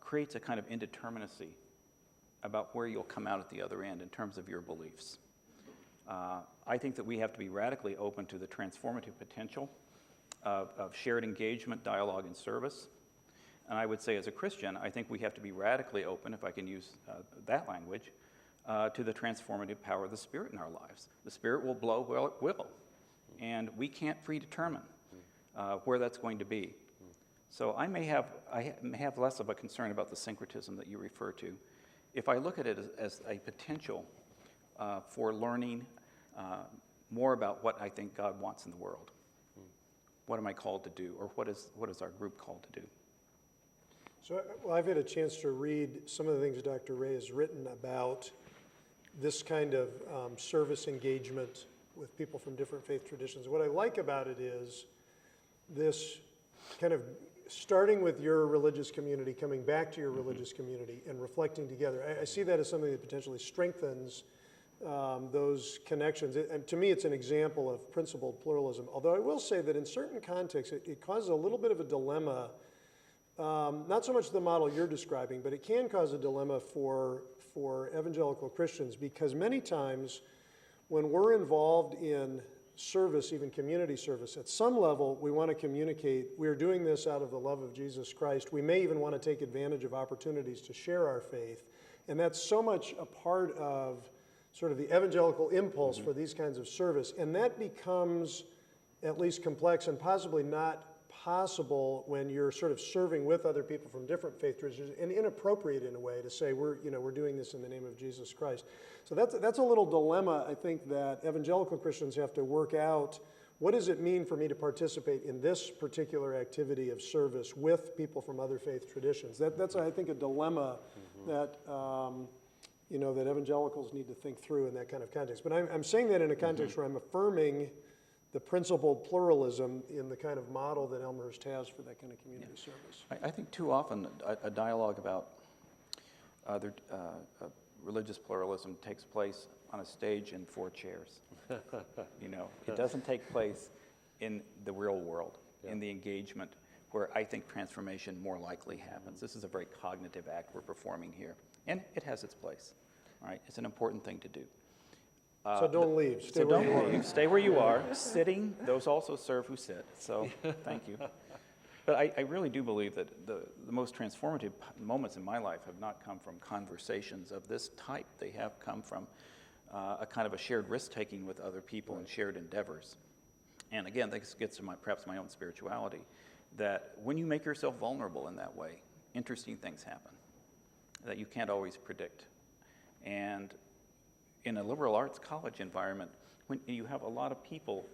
creates a kind of indeterminacy about where you'll come out at the other end in terms of your beliefs. I think that we have to be radically open to the transformative potential of shared engagement, dialogue, and service. And I would say as a Christian, I think we have to be radically open, if I can use that language, to the transformative power of the Spirit in our lives. The Spirit will blow where it will, and we can't predetermine where that's going to be. So I may have less of a concern about the syncretism that you refer to. If I look at it as a potential for learning more about what I think God wants in the world. What am I called to do, or what is our group called to do? So, well, I've had a chance to read some of the things Dr. Ray has written about this kind of service engagement with people from different faith traditions. What I like about it is this kind of starting with your religious community, coming back to your religious community, and reflecting together. I see that as something that potentially strengthens those connections. And to me, it's an example of principled pluralism. Although I will say that in certain contexts, it causes a little bit of a dilemma. Not so much the model you're describing, but it can cause a dilemma for evangelical Christians, because many times when we're involved in service, even community service, at some level we want to communicate we're doing this out of the love of Jesus Christ. We may even want to take advantage of opportunities to share our faith. And that's so much a part of sort of the evangelical impulse for these kinds of service. And that becomes at least complex and possibly not possible when you're sort of serving with other people from different faith traditions, and inappropriate in a way to say we're doing this in the name of Jesus Christ. So that's a little dilemma, I think, that evangelical Christians have to work out. What does it mean for me to participate in this particular activity of service with people from other faith traditions? That's I think, a dilemma that that evangelicals need to think through in that kind of context. But I'm saying that in a context where I'm affirming the principled pluralism in the kind of model that Elmhurst has for that kind of community service. I think too often a dialogue about religious pluralism takes place on a stage in 4 chairs. It doesn't take place in the real world, in the engagement where I think transformation more likely happens. This is a very cognitive act we're performing here, and it has its place. All right, it's an important thing to do. So don't leave. Stay So where you don't are. leave. Stay where you are. Sitting, those also serve who sit. So thank you. But I really do believe that the most transformative moments in my life have not come from conversations of this type. They have come from a kind of a shared risk-taking with other people and shared endeavors. And again, this gets to perhaps my own spirituality, that when you make yourself vulnerable in that way, interesting things happen that you can't always predict. And in a liberal arts college environment, when you have a lot of people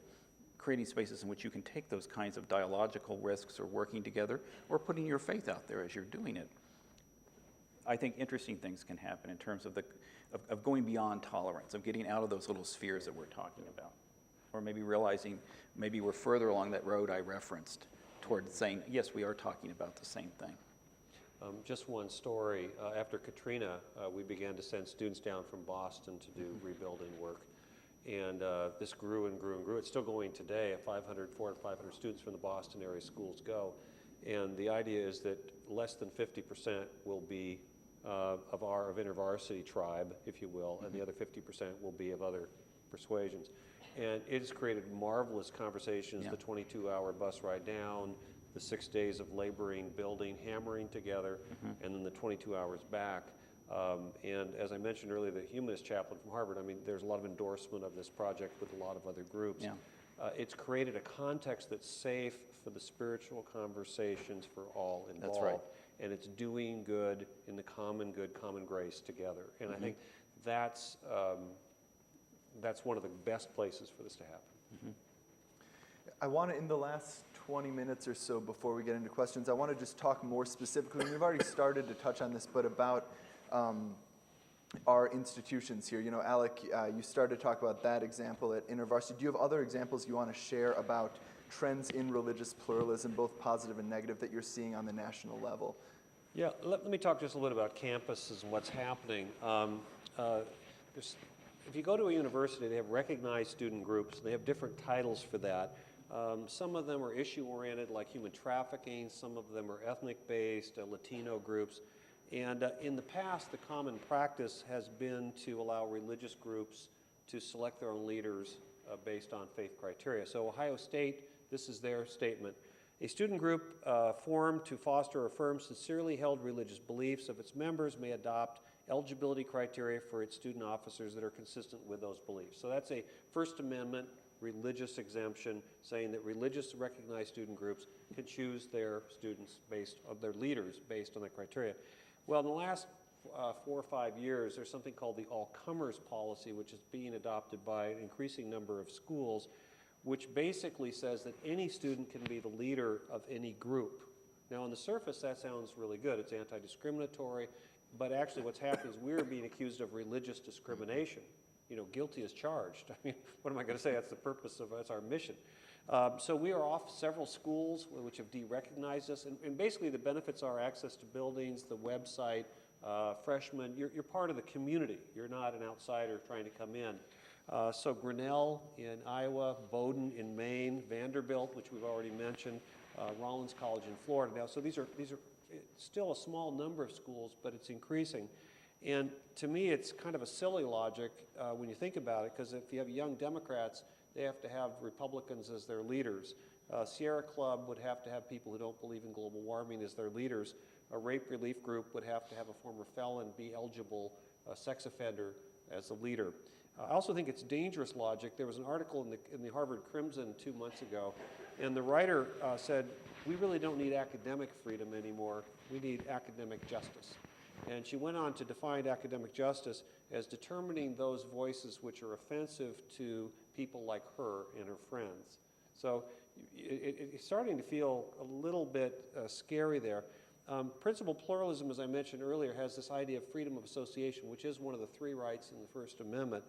creating spaces in which you can take those kinds of dialogical risks or working together or putting your faith out there as you're doing it, I think interesting things can happen in terms of of going beyond tolerance, of getting out of those little spheres that we're talking about. Or maybe realizing maybe we're further along that road I referenced toward saying, yes, we are talking about the same thing. Just one story. After Katrina, we began to send students down from Boston to do rebuilding work. And this grew and grew and grew. It's still going today. 400 to 500 students from the Boston area schools go. And the idea is that less than 50% will be of InterVarsity tribe, if you will, and the other 50% will be of other persuasions. And it has created marvelous conversations, the 22-hour bus ride down, the 6 days of laboring, building, hammering together, and then the 22 hours back. And as I mentioned earlier, the humanist chaplain from Harvard, I mean, there's a lot of endorsement of this project with a lot of other groups. It's created a context that's safe for the spiritual conversations for all involved. That's right. And it's doing good in the common good, common grace together. And I think that's one of the best places for this to happen. I want to, in the last 20 minutes or so before we get into questions, I want to just talk more specifically, and we've already started to touch on this, but about our institutions here. Alec, you started to talk about that example at InterVarsity. Do you have other examples you want to share about trends in religious pluralism, both positive and negative, that you're seeing on the national level? Yeah, let me talk just a little about campuses and what's happening. If you go to a university, they have recognized student groups. They have different titles for that. Some of them are issue-oriented, like human trafficking. Some of them are ethnic-based, Latino groups. And in the past, the common practice has been to allow religious groups to select their own leaders based on faith criteria. So Ohio State, this is their statement. A student group formed to foster or affirm sincerely held religious beliefs of its members may adopt eligibility criteria for its student officers that are consistent with those beliefs. So that's a First Amendment religious exemption saying that religious recognized student groups can choose their students their leaders based on that criteria. Well, in the last 4 or 5 years, there's something called the all-comers policy, which is being adopted by an increasing number of schools, which basically says that any student can be the leader of any group. Now, on the surface, that sounds really good. It's anti-discriminatory, but actually what's happening is we're being accused of religious discrimination. Guilty as charged. I mean, what am I going to say? That's our mission. So we are off several schools which have de-recognized us, and basically the benefits are access to buildings, the website, freshmen. You're part of the community. You're not an outsider trying to come in. So Grinnell in Iowa, Bowdoin in Maine, Vanderbilt, which we've already mentioned, Rollins College in Florida. Now, so these are still a small number of schools, but it's increasing. And to me, it's kind of a silly logic when you think about it, because if you have young Democrats, they have to have Republicans as their leaders. Sierra Club would have to have people who don't believe in global warming as their leaders. A rape relief group would have to have a former felon be eligible, a sex offender, as a leader. I also think it's dangerous logic. There was an article in the Harvard Crimson 2 months ago, and the writer said, we really don't need academic freedom anymore. We need academic justice. And she went on to define academic justice as determining those voices which are offensive to people like her and her friends. So it's starting to feel a little bit scary there. Principal pluralism, as I mentioned earlier, has this idea of freedom of association, which is one of the 3 rights in the First Amendment.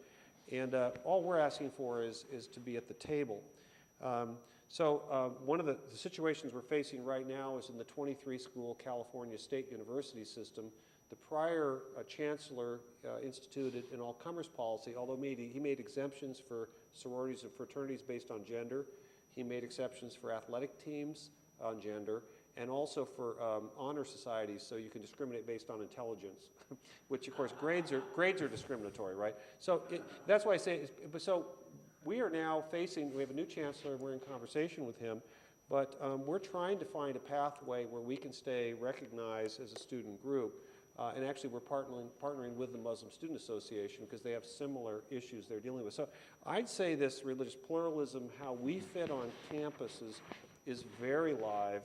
And all we're asking for is to be at the table. One of the situations we're facing right now is in the 23-school California State University system. The prior chancellor instituted an all-comers policy, although he made exemptions for sororities and fraternities based on gender. He made exceptions for athletic teams on gender, and also for honor societies, so you can discriminate based on intelligence, which of course grades are discriminatory, right? So that's why I say, so we are now we have a new chancellor, and we're in conversation with him, but we're trying to find a pathway where we can stay recognized as a student group. And actually, we're partnering with the Muslim Student Association because they have similar issues they're dealing with. So I'd say this religious pluralism, how we fit on campuses, is very live.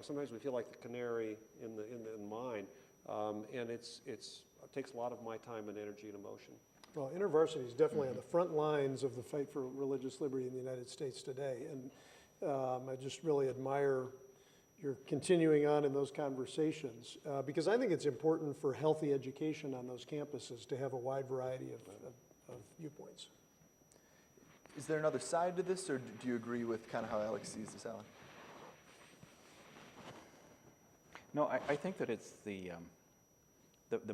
Sometimes we feel like the canary in the mine, and it takes a lot of my time and energy and emotion. Well, InterVarsity is definitely on the front lines of the fight for religious liberty in the United States today, and I just really admire your continuing on in those conversations, because I think it's important for healthy education on those campuses to have a wide variety of viewpoints. Is there another side to this, or do you agree with kind of how Alex sees this, Alan? No, I think that it's the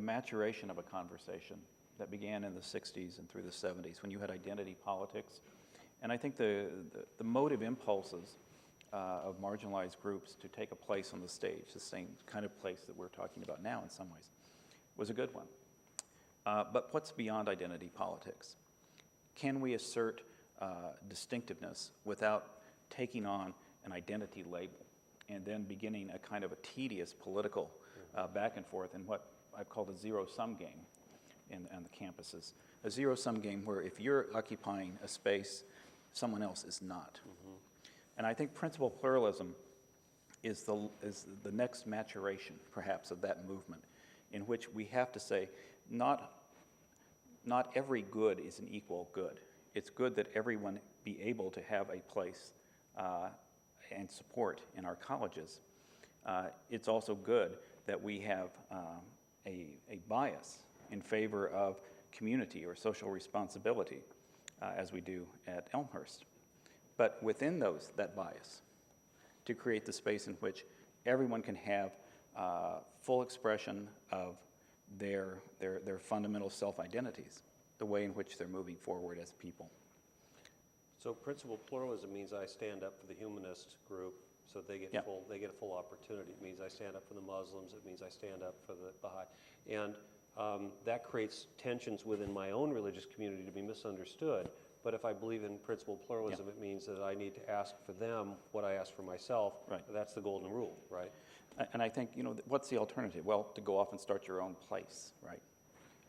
maturation of a conversation that began in the 60s and through the 70s when you had identity politics. And I think the motive impulses of marginalized groups to take a place on the stage, the same kind of place that we're talking about now in some ways, was a good one. But what's beyond identity politics? Can we assert distinctiveness without taking on an identity label and then beginning a kind of a tedious political back and forth in what I've called a zero-sum game on the campuses? A zero-sum game where if you're occupying a space, someone else is not. Mm-hmm. And I think principal pluralism is the next maturation, perhaps, of that movement, in which we have to say, not every good is an equal good. It's good that everyone be able to have a place and support in our colleges. It's also good that we have a bias in favor of community or social responsibility, as we do at Elmhurst. But within that bias, to create the space in which everyone can have full expression of their fundamental self-identities, the way in which they're moving forward as people. So principal pluralism means I stand up for the humanist group, so they get a full opportunity. It means I stand up for the Muslims. It means I stand up for the Baha'i, and that creates tensions within my own religious community to be misunderstood. But if I believe in principal pluralism, it means that I need to ask for them what I ask for myself. Right. That's the golden rule, right? And I think, what's the alternative? Well, to go off and start your own place, right?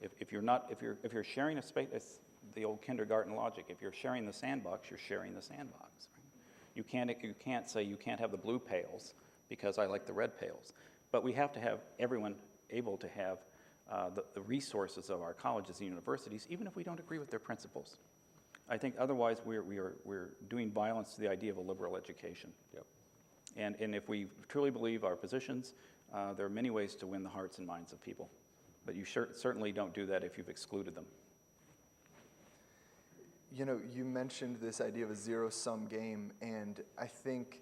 If you're sharing a space, it's the old kindergarten logic. If you're sharing the sandbox, you're sharing the sandbox. Right? You can't say you can't have the blue pails because I like the red pails. But we have to have everyone able to have the resources of our colleges and universities, even if we don't agree with their principles. I think otherwise we're doing violence to the idea of a liberal education. Yep. And if we truly believe our positions, there are many ways to win the hearts and minds of people. But you certainly don't do that if you've excluded them. You mentioned this idea of a zero-sum game, and I think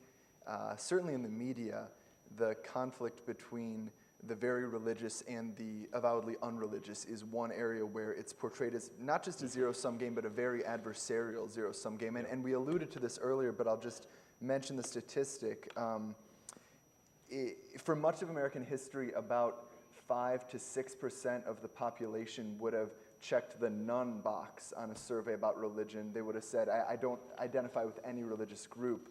certainly in the media, the conflict between the very religious and the avowedly unreligious is one area where it's portrayed as not just a zero-sum game, but a very adversarial zero-sum game. And we alluded to this earlier, but I'll just mention the statistic. For much of American history, about 5 to 6% of the population would have checked the none box on a survey about religion. They would have said, I don't identify with any religious group.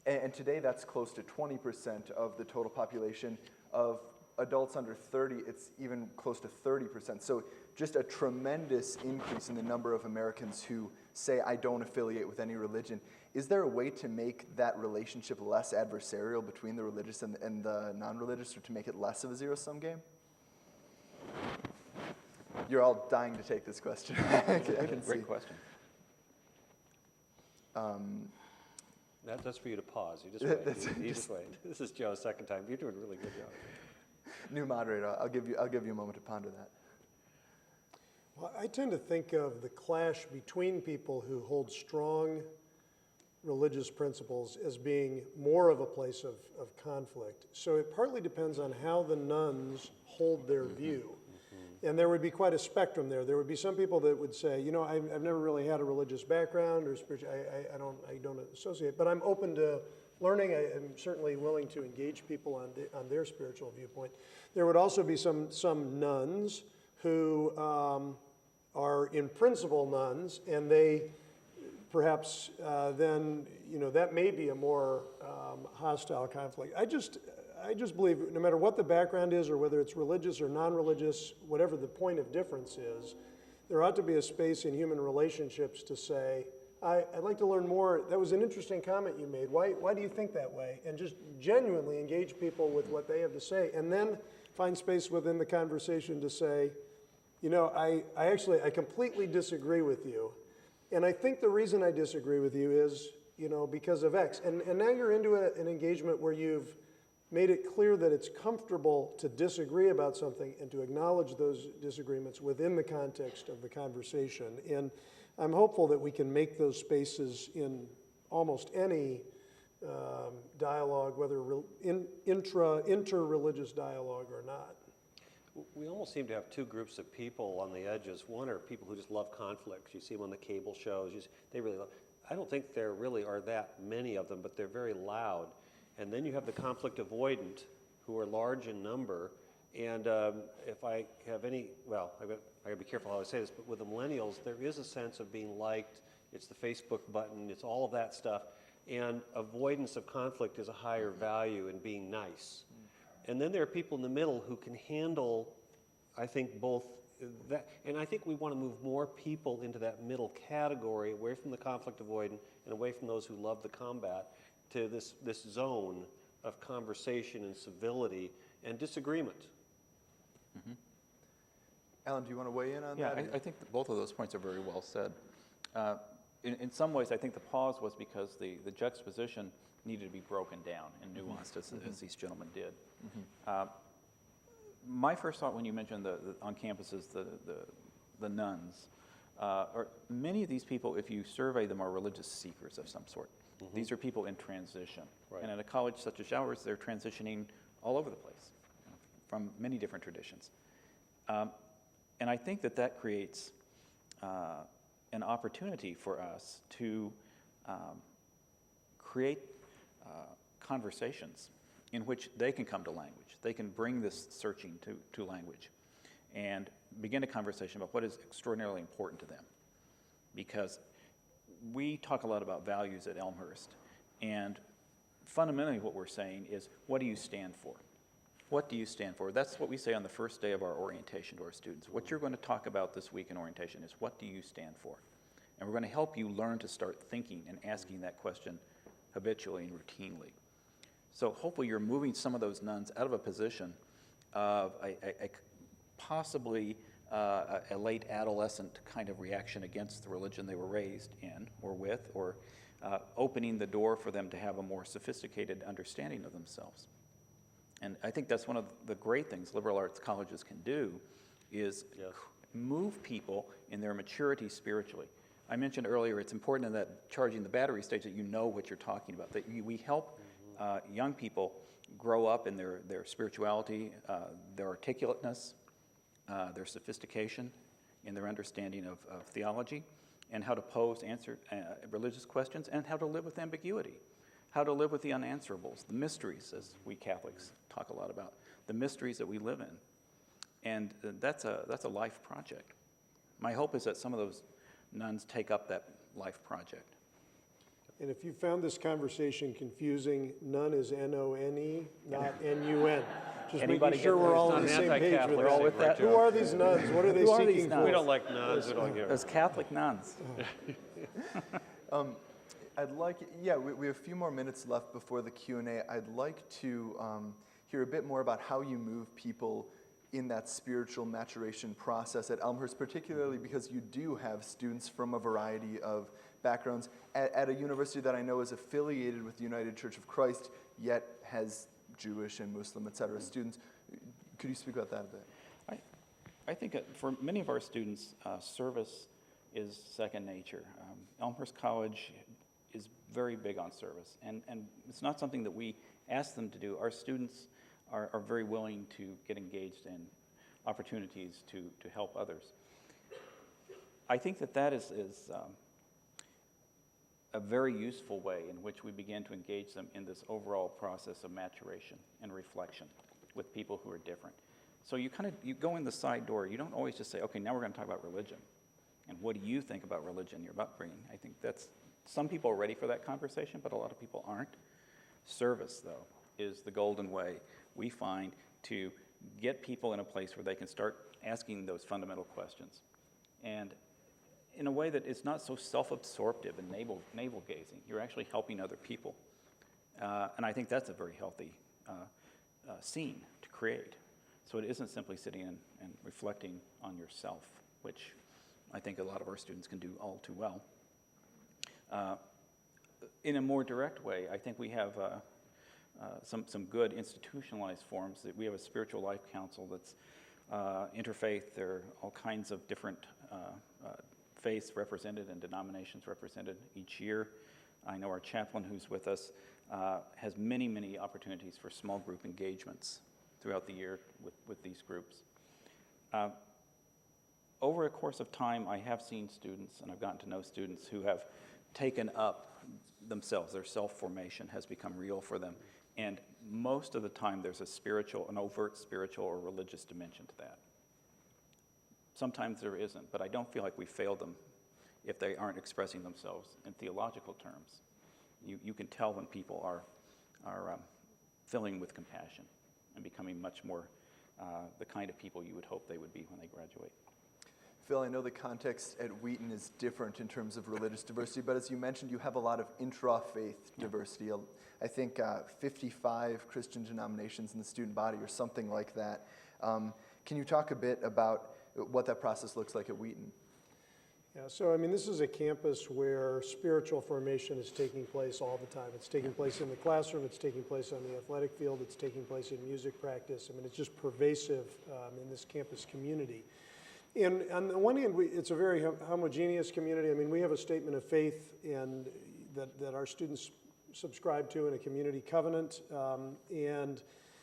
And today, that's close to 20% of the total population. Of adults under 30, it's even close to 30%. So just a tremendous increase in the number of Americans who say, I don't affiliate with any religion. Is there a way to make that relationship less adversarial between the religious and the non-religious, or to make it less of a zero-sum game? You're all dying to take this question. I can see. Great question. That's for you to pause. You just wait. You just wait. This is Joe's second time. You're doing a really good job. New moderator, I'll give you a moment to ponder that. Well, I tend to think of the clash between people who hold strong religious principles as being more of a place of conflict. So it partly depends on how the nuns hold their view. And there would be quite a spectrum there. There would be some people that would say, you know, I've never really had a religious background or spiritual, I don't associate, but I'm open to learning. I'm certainly willing to engage people on their spiritual viewpoint. There would also be some nuns who are in principle nuns, and they perhaps then, you know, that may be a more hostile conflict. I just believe no matter what the background is, or whether it's religious or non-religious, whatever the point of difference is, there ought to be a space in human relationships to say, I'd like to learn more. That was an interesting comment you made. Why do you think that way? And just genuinely engage people with what they have to say, and then find space within the conversation to say, you know, I completely disagree with you. And I think the reason I disagree with you is, you know, because of X. And now you're into an engagement where you've made it clear that it's comfortable to disagree about something and to acknowledge those disagreements within the context of the conversation. And I'm hopeful that we can make those spaces in almost any dialogue, whether inter-religious dialogue or not. We almost seem to have two groups of people on the edges. One are people who just love conflicts. You see them on the cable shows. They really love. I don't think there really are that many of them, but they're very loud. And then you have the conflict avoidant, who are large in number. And if I have any, well, I got to be careful how I say this, but with the millennials, there is a sense of being liked. It's the Facebook button. It's all of that stuff. And avoidance of conflict is a higher value in being nice. And then there are people in the middle who can handle, I think, both that. And I think we want to move more people into that middle category, away from the conflict avoidant and away from those who love the combat, to this zone of conversation and civility and disagreement. Mm-hmm. Alan, do you want to weigh in on that? that? Yeah, I think that both of those points are very well said. In some ways, I think the pause was because the juxtaposition needed to be broken down and nuanced, as these gentlemen did. My first thought when you mentioned on campuses the nuns, or many of these people, if you survey them, are religious seekers of some sort. These are people in transition. Right. And at a college such as ours, they're transitioning all over the place, from many different traditions. And I think that creates an opportunity for us to create conversations in which they can come to language. They can bring this searching to language and begin a conversation about what is extraordinarily important to them. Because we talk a lot about values at Elmhurst, and fundamentally what we're saying is, what do you stand for? What do you stand for? That's what we say on the first day of our orientation to our students. What you're going to talk about this week in orientation is, what do you stand for? And we're going to help you learn to start thinking and asking that question habitually and routinely. So hopefully you're moving some of those nuns out of a position of possibly a late adolescent kind of reaction against the religion they were raised in or with, or opening the door for them to have a more sophisticated understanding of themselves. And I think that's one of the great things liberal arts colleges can do, is move people in their maturity spiritually. I mentioned earlier, it's important in that charging the battery stage that you know what you're talking about, that we help young people grow up in their spirituality, their articulateness, their sophistication in their understanding of theology, and how to answer religious questions, and how to live with ambiguity, how to live with the unanswerables, the mysteries, as we Catholics talk a lot about, the mysteries that we live in. And that's a life project. My hope is that some of those nuns take up that life project. And if you found this conversation confusing, none is N-O-N-E, not N-U-N. Just Anybody making sure get we're that? all It's on the not same page anti-Catholic, with We're all that. with that? Who are these nuns? What are they Who are these seeking nuns? for? We don't like nuns, we don't care. Those Catholic nuns. I'd like, we have a few more minutes left before the Q&A. I'd like to hear a bit more about how you move people in that spiritual maturation process at Elmhurst, particularly because you do have students from a variety of backgrounds at a university that I know is affiliated with the United Church of Christ, yet has Jewish and Muslim, et cetera, students. Could you speak about that a bit? I think for many of our students, service is second nature. Elmhurst College is very big on service, and it's not something that we ask them to do. Our students are very willing to get engaged in opportunities to help others. I think that is a very useful way in which we begin to engage them in this overall process of maturation and reflection with people who are different. So you go in the side door. You don't always just say, okay, now we're going to talk about religion. And what do you think about religion, your upbringing? I think some people are ready for that conversation, but a lot of people aren't. Service, though, is the golden way we find to get people in a place where they can start asking those fundamental questions. And in a way that is not so self-absorptive and navel-gazing. You're actually helping other people. And I think that's a very healthy scene to create. So it isn't simply sitting and reflecting on yourself, which I think a lot of our students can do all too well. In a more direct way, I think we have some good institutionalized forms. We have a spiritual life council that's interfaith. There are all kinds of different faiths represented and denominations represented each year. I know our chaplain who's with us has many, many opportunities for small group engagements throughout the year with these groups. Over a course of time, I have seen students, and I've gotten to know students who have taken up themselves. Their self-formation has become real for them. And most of the time, there's an overt spiritual or religious dimension to that. Sometimes there isn't, but I don't feel like we failed them if they aren't expressing themselves in theological terms. You can tell when people are filling with compassion and becoming much more the kind of people you would hope they would be when they graduate. Phil, I know the context at Wheaton is different in terms of religious diversity, but as you mentioned, you have a lot of intra-faith diversity. I think 55 Christian denominations in the student body or something like that. Can you talk a bit about what that process looks like at Wheaton? Yeah, so I mean, this is a campus where spiritual formation is taking place all the time. It's taking place in the classroom, it's taking place on the athletic field, it's taking place in music practice. I mean, it's just pervasive in this campus community. And on the one hand, it's a very homogeneous community. I mean, we have a statement of faith and that our students subscribe to in a community covenant, and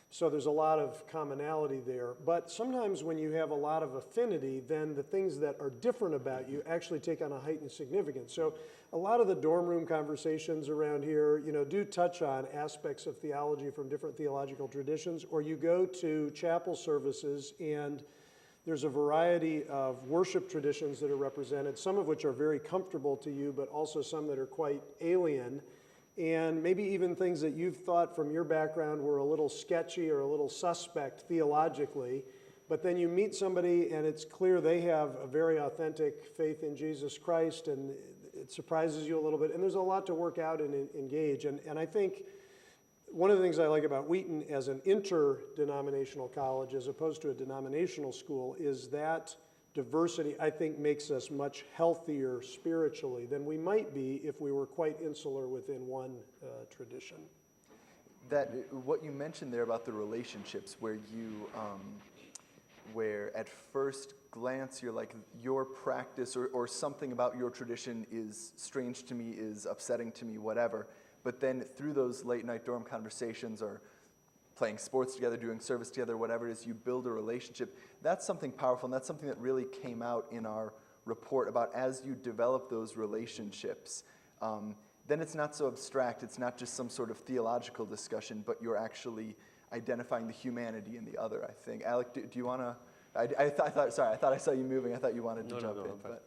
so there's a lot of commonality there. But sometimes when you have a lot of affinity, then the things that are different about you actually take on a heightened significance. So a lot of the dorm room conversations around here, do touch on aspects of theology from different theological traditions, or you go to chapel services and there's a variety of worship traditions that are represented, some of which are very comfortable to you, but also some that are quite alien. And maybe even things that you've thought from your background were a little sketchy or a little suspect theologically, but then you meet somebody and it's clear they have a very authentic faith in Jesus Christ, and it surprises you a little bit. And there's a lot to work out and engage. And I think one of the things I like about Wheaton as an interdenominational college as opposed to a denominational school is that diversity, I think, makes us much healthier spiritually than we might be if we were quite insular within one tradition. What you mentioned there about the relationships where where at first glance you're like, your practice or something about your tradition is strange to me, is upsetting to me, whatever. But then through those late night dorm conversations or playing sports together, doing service together, whatever it is, you build a relationship. That's something powerful, and that's something that really came out in our report about as you develop those relationships, then it's not so abstract. It's not just some sort of theological discussion, but you're actually identifying the humanity in the other, I think. Alec, do you want to? I thought I saw you moving. I thought you wanted to jump in. No, but,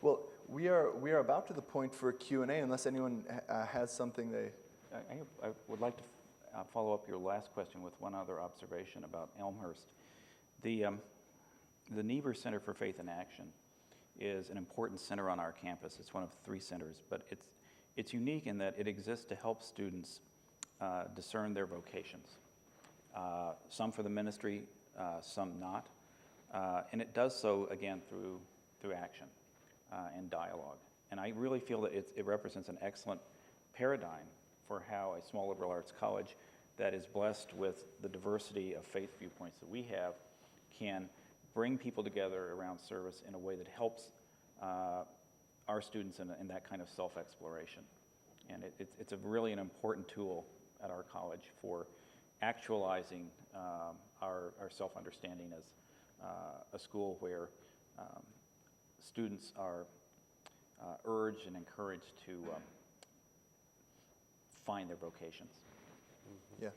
well, we are about to the point for Q&A, unless anyone has something they... I would like to follow up your last question with one other observation about Elmhurst. The Niebuhr Center for Faith and Action is an important center on our campus. It's one of 3 centers, but it's unique in that it exists to help students discern their vocations. Some for the ministry, some not. And it does so, again, through action and dialogue. And I really feel that it represents an excellent paradigm for how a small liberal arts college that is blessed with the diversity of faith viewpoints that we have can bring people together around service in a way that helps our students in that kind of self-exploration. And it's really an important tool at our college for actualizing our self-understanding as a school where students are urged and encouraged to find their vocations. Yeah,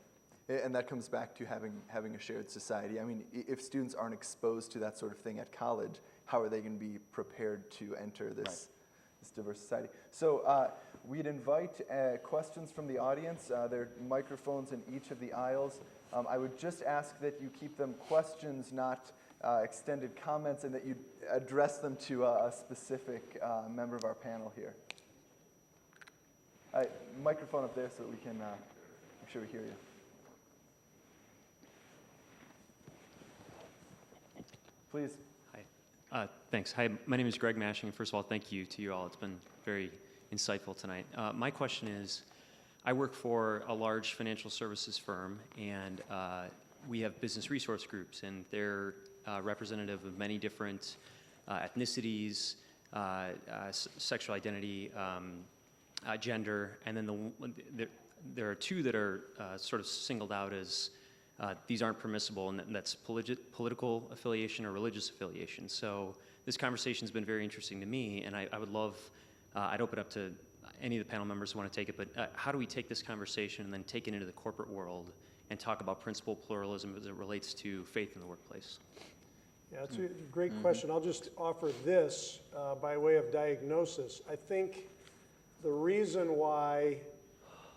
and that comes back to having a shared society. I mean, if students aren't exposed to that sort of thing at college, how are they going to be prepared to enter this diverse society? So we'd invite questions from the audience. There are microphones in each of the aisles. I would just ask that you keep them questions, not extended comments, and that you address them to a specific member of our panel here. Microphone up there so that we can make sure we hear you. Please. Hi. Thanks. Hi, my name is Greg Mashing. First of all, thank you to you all. It's been very insightful tonight. My question is, I work for a large financial services firm, and we have business resource groups, and they're representative of many different ethnicities, sexual identity, gender, and then there are 2 that are sort of singled out as these aren't permissible, and that's political affiliation or religious affiliation. So this conversation's been very interesting to me, and I would love, I'd open up to any of the panel members who want to take it, but how do we take this conversation and then take it into the corporate world and talk about principal pluralism as it relates to faith in the workplace? Yeah, it's a great question. I'll just offer this by way of diagnosis. I think the reason why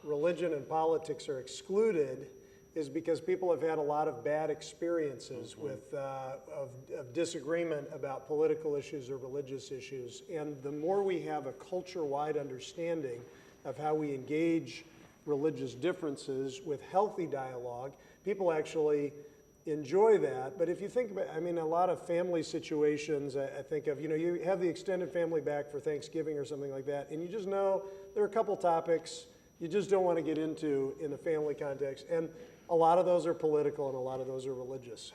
religion and politics are excluded is because people have had a lot of bad experiences with of disagreement about political issues or religious issues. And the more we have a culture-wide understanding of how we engage religious differences with healthy dialogue, people actually enjoy that. But if you think about, I mean, a lot of family situations, I think of, you have the extended family back for Thanksgiving or something like that, and you just know there are a couple topics you just don't want to get into in the family context. And a lot of those are political and a lot of those are religious.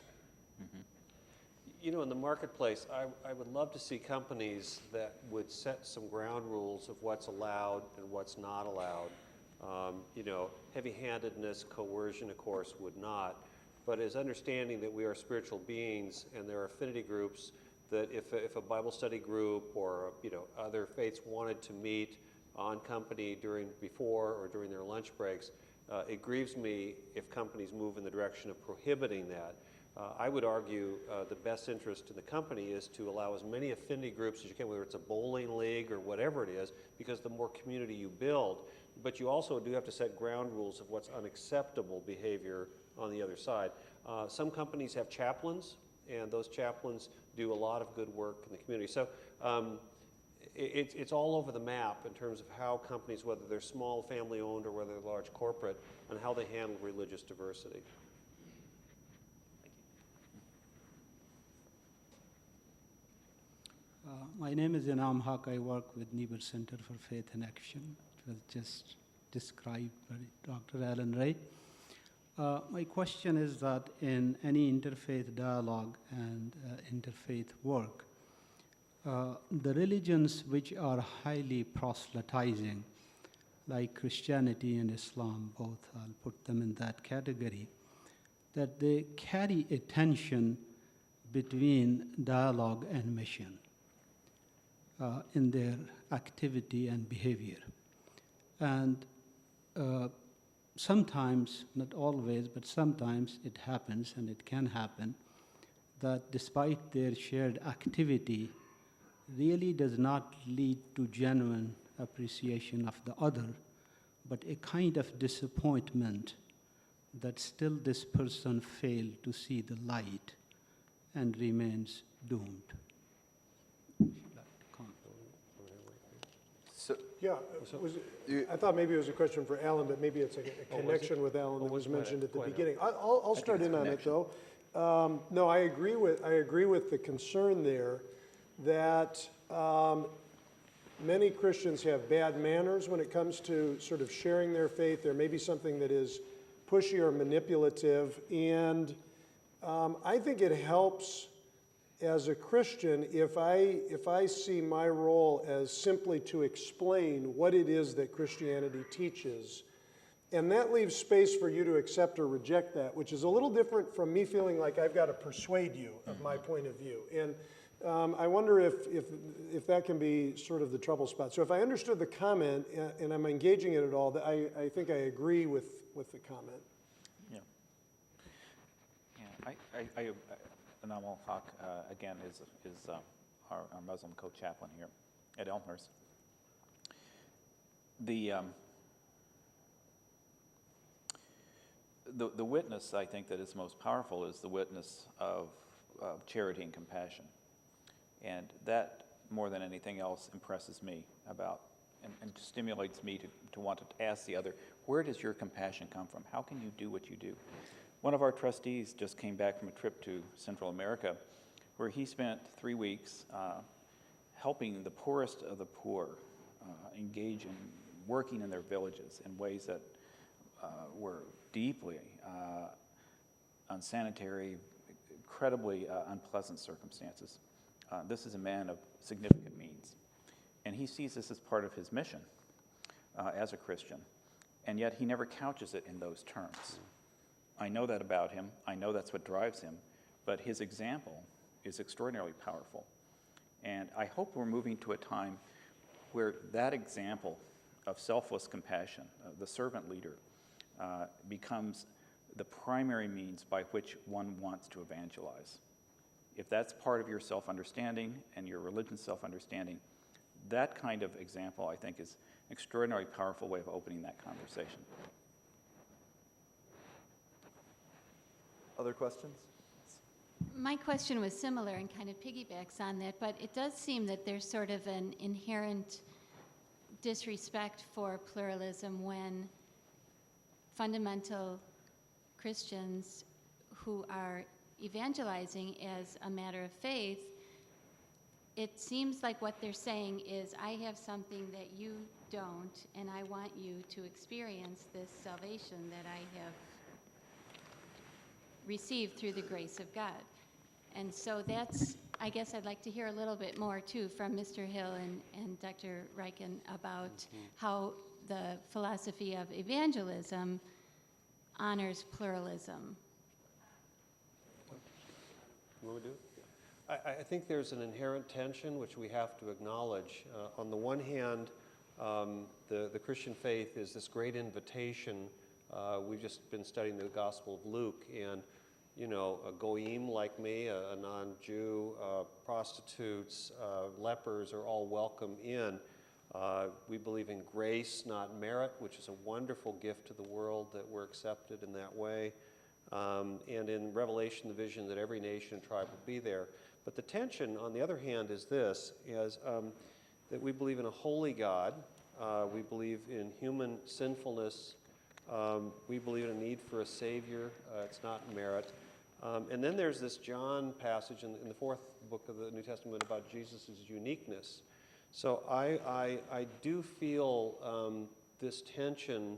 In the marketplace, I would love to see companies that would set some ground rules of what's allowed and what's not allowed. Heavy-handedness, coercion, of course, would not. But as understanding that we are spiritual beings and there are affinity groups that if a Bible study group or other faiths wanted to meet on company before or during their lunch breaks, it grieves me if companies move in the direction of prohibiting that. I would argue the best interest in the company is to allow as many affinity groups as you can, whether it's a bowling league or whatever it is, because the more community you build, but you also do have to set ground rules of what's unacceptable behavior on the other side. Some companies have chaplains, and those chaplains do a lot of good work in the community. So it's all over the map in terms of how companies, whether they're small, family-owned, or whether they're large corporate, and how they handle religious diversity. My name is Inam Haq. I work with Niebuhr Center for Faith and Action. It was just described by Dr. Alan Ray. My question is that in any interfaith dialogue and interfaith work, the religions which are highly proselytizing, like Christianity and Islam, both, I'll put them in that category, that they carry a tension between dialogue and mission in their activity and behavior. And sometimes, not always, but sometimes it happens, and it can happen, that despite their shared activity, really does not lead to genuine appreciation of the other, but a kind of disappointment that still this person failed to see the light and remains doomed. So, Yeah, I thought maybe it was a question for Alan, but maybe it's a connection with Alan that was mentioned at the beginning. I'll start in on it, though. No, I agree with the concern there that many Christians have bad manners when it comes to sort of sharing their faith. There may be something that is pushy or manipulative, and I think it helps as a Christian if I see my role as simply to explain what it is that Christianity teaches. And that leaves space for you to accept or reject that, which is a little different from me feeling like I've got to persuade you of my point of view. And I wonder if that can be sort of the trouble spot. So if I understood the comment and I'm engaging it at all, I think I agree with the comment. Yeah. Yeah. Amal Haq, again, is our Muslim co-chaplain here at Elmhurst. The witness, I think, that is most powerful is the witness of charity and compassion. And that, more than anything else, impresses me about and stimulates me to want to ask the other, where does your compassion come from? How can you do what you do? One of our trustees just came back from a trip to Central America where he spent 3 weeks helping the poorest of the poor engage in working in their villages in ways that were deeply unsanitary, incredibly unpleasant circumstances. This is a man of significant means, and he sees this as part of his mission as a Christian, and yet he never couches it in those terms. I know that about him. I know that's what drives him, but his example is extraordinarily powerful. And I hope we're moving to a time where that example of selfless compassion, the servant leader, becomes the primary means by which one wants to evangelize. If that's part of your self-understanding and your religion's self-understanding, that kind of example, I think, is an extraordinarily powerful way of opening that conversation. other questions? My question was similar and kind of piggybacks on that, but it does seem that there's sort of an inherent disrespect for pluralism when fundamental Christians who are evangelizing as a matter of faith, it seems like what they're saying is, I have something that you don't, and I want you to experience this salvation that I have received through the grace of God. And so that's, I guess I'd like to hear a little bit more too from Mr. Hill and Dr. Reichen about how the philosophy of evangelism honors pluralism. You want me to do it? I think there's an inherent tension which we have to acknowledge. On the one hand, the Christian faith is this great invitation. We've just been studying the Gospel of Luke, and you know, a goyim like me, a non-Jew, prostitutes, lepers are all welcome in. We believe in grace, not merit, which is a wonderful gift to the world that we're accepted in that way. And in Revelation, the vision that every nation and tribe will be there. But the tension, on the other hand, is this, that we believe in a holy God. We believe in human sinfulness. We believe in a need for a Savior. It's not merit. And then there's this John passage in the fourth book of the New Testament about Jesus' uniqueness. So I do feel this tension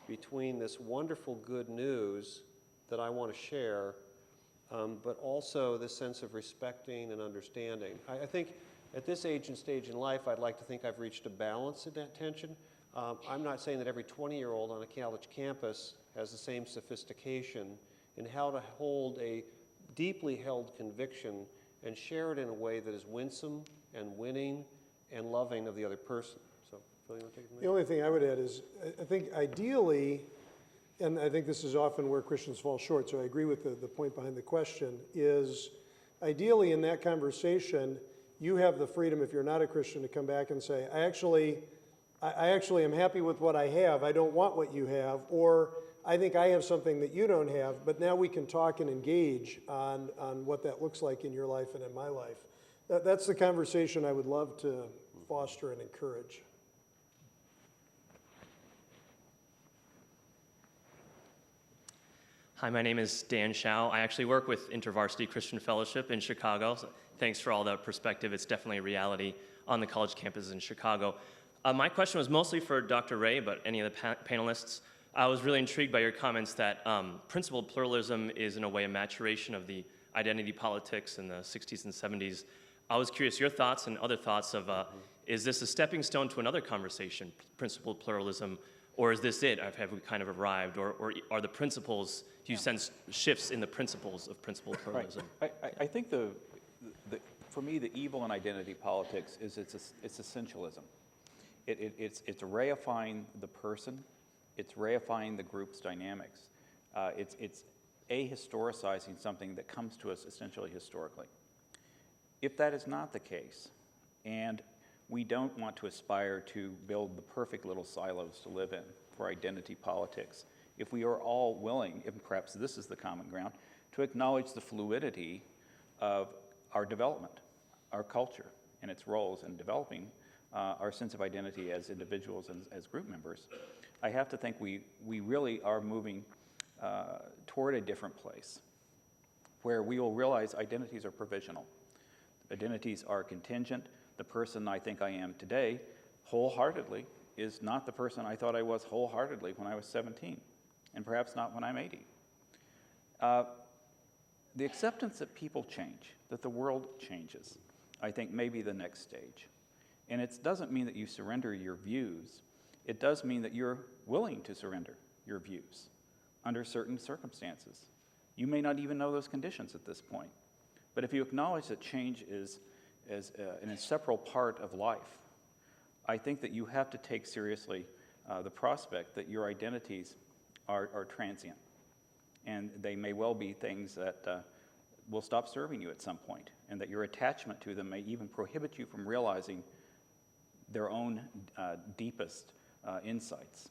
between this wonderful good news that I want to share, but also this sense of respecting and understanding. I think at this age and stage in life, I'd like to think I've reached a balance in that tension. I'm not saying that every 20-year-old on a college campus has the same sophistication in how to hold a deeply held conviction and share it in a way that is winsome and winning and loving of the other person. So, Phil, you want to take it from there? The only thing I would add is, I think ideally, and I think this is often where Christians fall short, so I agree with the point behind the question, is ideally in that conversation, you have the freedom, if you're not a Christian, to come back and say, I actually am happy with what I have. I don't want what you have. Or I think I have something that you don't have, but now we can talk and engage on what that looks like in your life and in my life. That's the conversation I would love to foster and encourage. Hi, my name is Dan Shao. I actually work with InterVarsity Christian Fellowship in Chicago. So thanks for all that perspective. It's definitely a reality on the college campuses in Chicago. My question was mostly for Dr. Ray, but any of the panelists. I was really intrigued by your comments that principled pluralism is in a way a maturation of the identity politics in the 60s and 70s. I was curious your thoughts and other thoughts of, is this a stepping stone to another conversation, principled pluralism, or is this it? Have we kind of arrived? Or are the principles, do you sense shifts in the principles of principled pluralism? Right. I think for me, the evil in identity politics is it's essentialism. It's reifying the person. It's reifying the group's dynamics. It's ahistoricizing something that comes to us essentially historically. If that is not the case, and we don't want to aspire to build the perfect little silos to live in for identity politics, if we are all willing, and perhaps this is the common ground, to acknowledge the fluidity of our development, our culture, and its roles in developing our sense of identity as individuals and as group members, I have to think we really are moving toward a different place where we will realize identities are provisional. Identities are contingent. The person I think I am today, wholeheartedly, is not the person I thought I was wholeheartedly when I was 17, and perhaps not when I'm 80. The acceptance that people change, that the world changes, I think may be the next stage. And it doesn't mean that you surrender your views. It does mean that you're willing to surrender your views under certain circumstances. You may not even know those conditions at this point. But if you acknowledge that change is an inseparable part of life, I think that you have to take seriously the prospect that your identities are transient. And they may well be things that will stop serving you at some point, and that your attachment to them may even prohibit you from realizing their own deepest insights.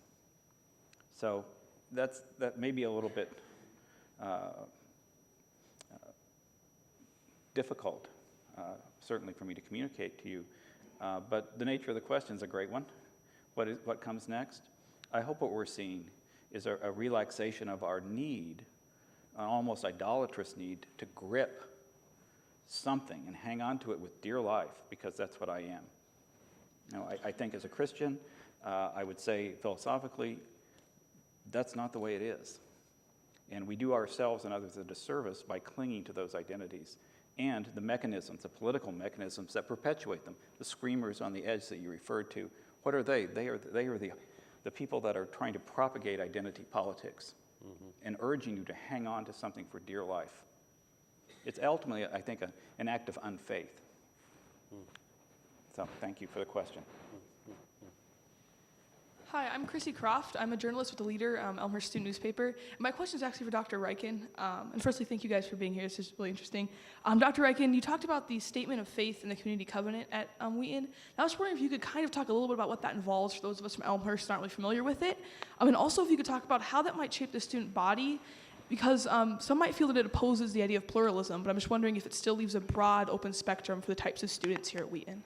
So that may be a little bit difficult, certainly for me to communicate to you, but the nature of the question is a great one. What comes next? I hope what we're seeing is a relaxation of our need, an almost idolatrous need to grip something and hang on to it with dear life, because that's what I am. You know, I think as a Christian, I would say philosophically, that's not the way it is. And we do ourselves and others a disservice by clinging to those identities and the mechanisms, the political mechanisms that perpetuate them. The screamers on the edge that you referred to, what are they? They are the people that are trying to propagate identity politics and urging you to hang on to something for dear life. It's ultimately, I think, an act of unfaith. So thank you for the question. Hi, I'm Chrissy Croft. I'm a journalist with the Leader, Elmhurst student newspaper. And my question is actually for Dr. Ryken. And firstly, thank you guys for being here. This is really interesting. Dr. Ryken, you talked about the statement of faith in the community covenant at Wheaton. And I was wondering if you could kind of talk a little bit about what that involves for those of us from Elmhurst who aren't really familiar with it. And also if you could talk about how that might shape the student body, because some might feel that it opposes the idea of pluralism, but I'm just wondering if it still leaves a broad, open spectrum for the types of students here at Wheaton.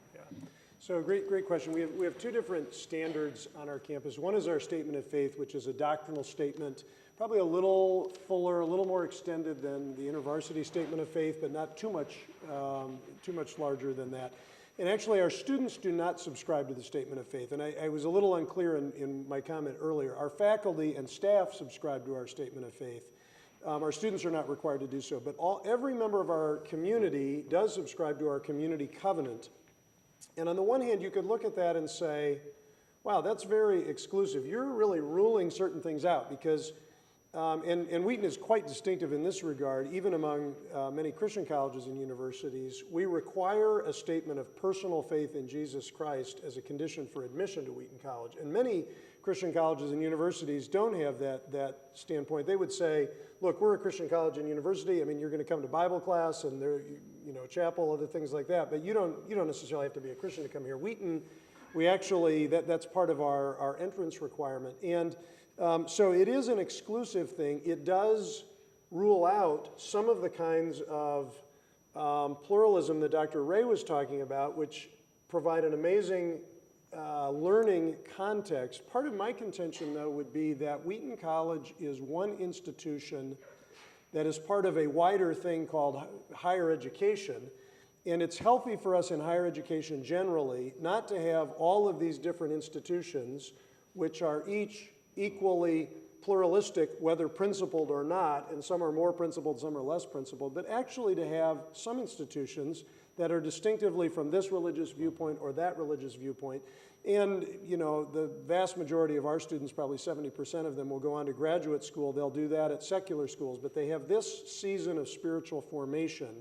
So great question. We have two different standards on our campus. One is our statement of faith, which is a doctrinal statement, probably a little fuller, a little more extended than the InterVarsity statement of faith, but not too much larger than that. And actually, our students do not subscribe to the statement of faith. And I was a little unclear in my comment earlier. Our faculty and staff subscribe to our statement of faith. Our students are not required to do so. But every member of our community does subscribe to our community covenant. And on the one hand, you could look at that and say, wow, that's very exclusive. You're really ruling certain things out because, and Wheaton is quite distinctive in this regard, even among many Christian colleges and universities, we require a statement of personal faith in Jesus Christ as a condition for admission to Wheaton College. And many Christian colleges and universities don't have that standpoint. They would say, look, we're a Christian college and university. I mean, you're going to come to Bible class and chapel, other things like that. But you don't necessarily have to be a Christian to come here. Wheaton, we actually, that's part of our entrance requirement. And so it is an exclusive thing. It does rule out some of the kinds of pluralism that Dr. Ray was talking about, which provide an amazing learning context. Part of my contention, though, would be that Wheaton College is one institution that is part of a wider thing called higher education. And it's healthy for us in higher education generally not to have all of these different institutions, which are each equally pluralistic, whether principled or not, and some are more principled, some are less principled, but actually to have some institutions that are distinctively from this religious viewpoint or that religious viewpoint. And, the vast majority of our students, probably 70% of them, will go on to graduate school. They'll do that at secular schools, but they have this season of spiritual formation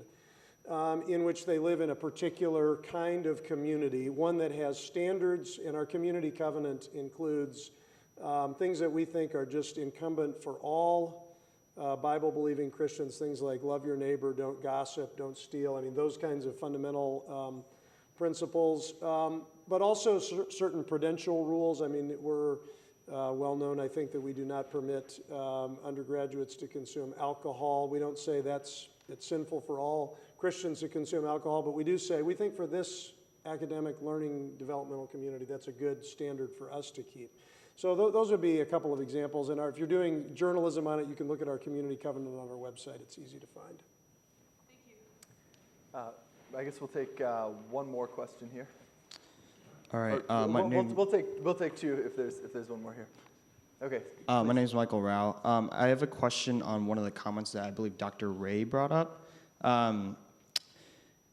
in which they live in a particular kind of community, one that has standards, and our community covenant includes things that we think are just incumbent for all Bible-believing Christians, things like love your neighbor, don't gossip, don't steal. I mean, those kinds of fundamental principles, but also certain prudential rules. I mean, we're well known, I think, that we do not permit undergraduates to consume alcohol. We don't say it's sinful for all Christians to consume alcohol, but we do say, we think for this academic learning developmental community, that's a good standard for us to keep. So those would be a couple of examples. And if you're doing journalism on it, you can look at our community covenant on our website. It's easy to find. Thank you. I guess we'll take one more question here. All right. We'll take two if there's one more here. Okay. My name is Michael Rao. I have a question on one of the comments that I believe Dr. Ray brought up.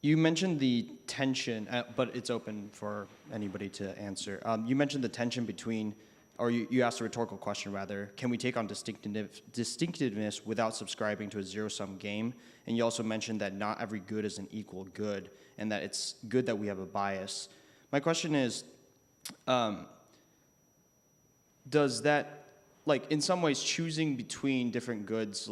You mentioned the tension, but it's open for anybody to answer. You mentioned the tension between, or you asked a rhetorical question rather, can we take on distinctiveness without subscribing to a zero-sum game? And you also mentioned that not every good is an equal good, and that it's good that we have a bias. My question is, does that, in some ways, choosing between different goods,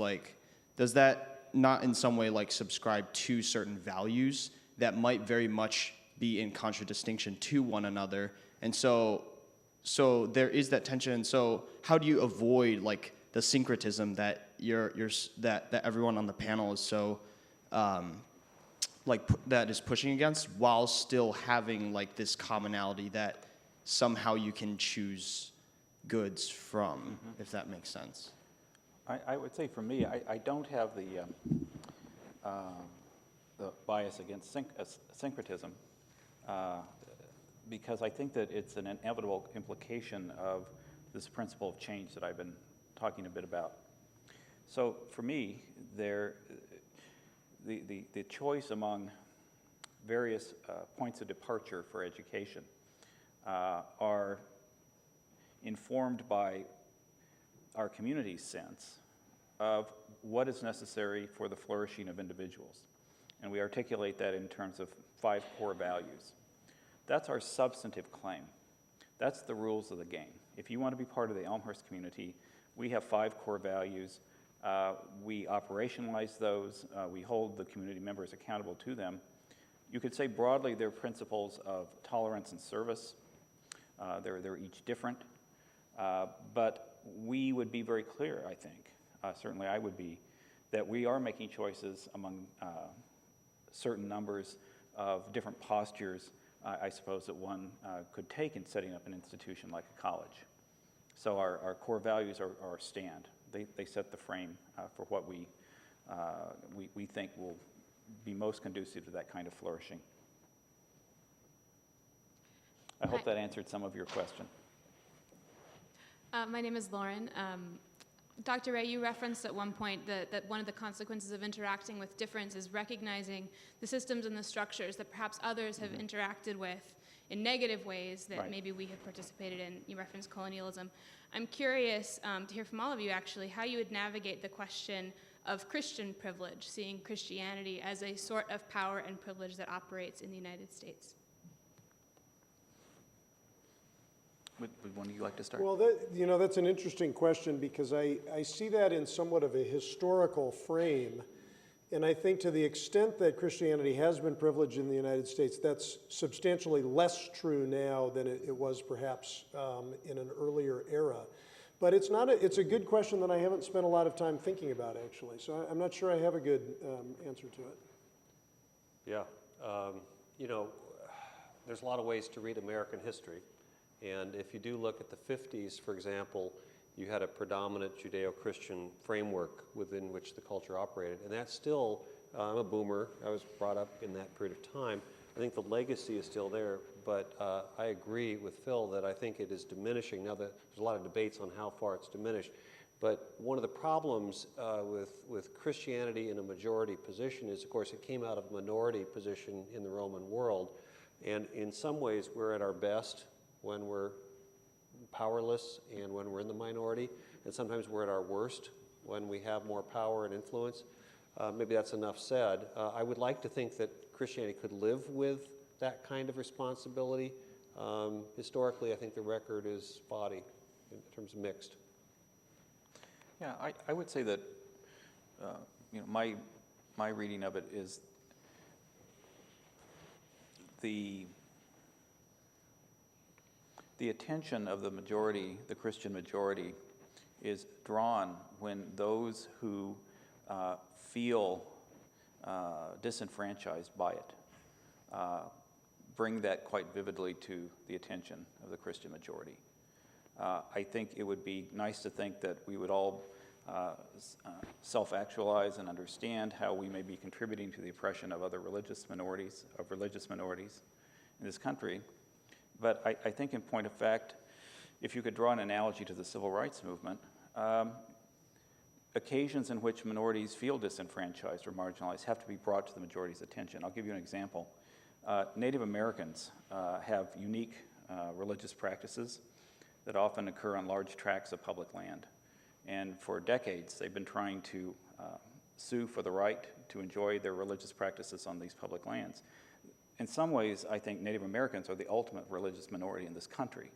does that not in some way, subscribe to certain values that might very much be in contradistinction to one another? And so there is that tension. And so how do you avoid, the syncretism that that everyone on the panel is so that is pushing against, while still having this commonality that somehow you can choose goods from, if that makes sense? I would say for me, I don't have the bias against syncretism because I think that it's an inevitable implication of this principle of change that I've been talking a bit about. So for me, the choice among various points of departure for education are informed by our community's sense of what is necessary for the flourishing of individuals. And we articulate that in terms of 5 core values. That's our substantive claim. That's the rules of the game. If you want to be part of the Elmhurst community, we have 5 core values. We operationalize those. We hold the community members accountable to them. You could say broadly they're principles of tolerance and service. They're each different. But we would be very clear, I think, certainly I would be, that we are making choices among certain numbers of different postures, I suppose, that one could take in setting up an institution like a college. So our core values are our stand. They set the frame for what we think will be most conducive to that kind of flourishing. I hope that answered some of your question. My name is Lauren. Dr. Ray, you referenced at one point that one of the consequences of interacting with difference is recognizing the systems and the structures that perhaps others have interacted with in negative ways that maybe we have participated in. You referenced colonialism. I'm curious to hear from all of you, actually, how you would navigate the question of Christian privilege, seeing Christianity as a sort of power and privilege that operates in the United States. Would one of you like to start? Well, that's an interesting question because I see that in somewhat of a historical frame. And I think to the extent that Christianity has been privileged in the United States, that's substantially less true now than it was perhaps in an earlier era. But it's a good question that I haven't spent a lot of time thinking about, actually. So I'm not sure I have a good answer to it. Yeah. You know, there's a lot of ways to read American history. And if you do look at the 50s, for example, you had a predominant Judeo-Christian framework within which the culture operated. And that's still, I'm a boomer, I was brought up in that period of time. I think the legacy is still there, but I agree with Phil that I think it is diminishing. Now, there's a lot of debates on how far it's diminished. But one of the problems with Christianity in a majority position is, of course, it came out of a minority position in the Roman world. And in some ways, we're at our best when we're powerless and when we're in the minority. And sometimes we're at our worst when we have more power and influence. Maybe that's enough said. I would like to think that Christianity could live with that kind of responsibility. Historically, I think the record is spotty in terms of mixed. Yeah, I would say that you know, my reading of it is the attention of the majority, the Christian majority, is drawn when those who feel disenfranchised by it bring that quite vividly to the attention of the Christian majority. I think it would be nice to think that we would all self-actualize and understand how we may be contributing to the oppression of other religious minorities in this country. But I think in point of fact, if you could draw an analogy to the civil rights movement, occasions in which minorities feel disenfranchised or marginalized have to be brought to the majority's attention. I'll give you an example. Native Americans have unique religious practices that often occur on large tracts of public land. And for decades, they've been trying to sue for the right to enjoy their religious practices on these public lands. In some ways, I think Native Americans are the ultimate religious minority in this country.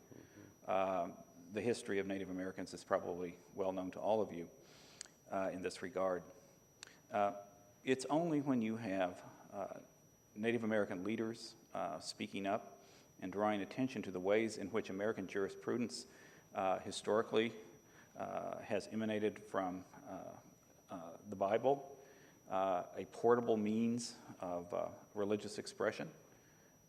The history of Native Americans is probably well known to all of you in this regard. It's only when you have Native American leaders speaking up and drawing attention to the ways in which American jurisprudence historically has emanated from the Bible, a portable means of religious expression,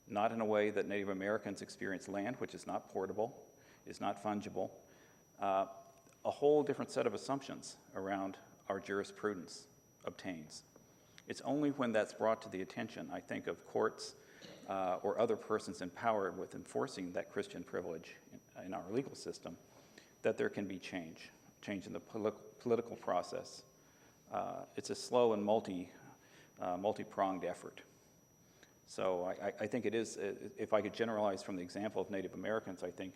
not in a way that Native Americans experience land, which is not portable, is not fungible, a whole different set of assumptions around our jurisprudence obtains. It's only when that's brought to the attention, I think, of courts or other persons empowered with enforcing that Christian privilege in our legal system, that there can be change in the political process. It's a slow and multi-pronged effort. So I think it is, if I could generalize from the example of Native Americans, I think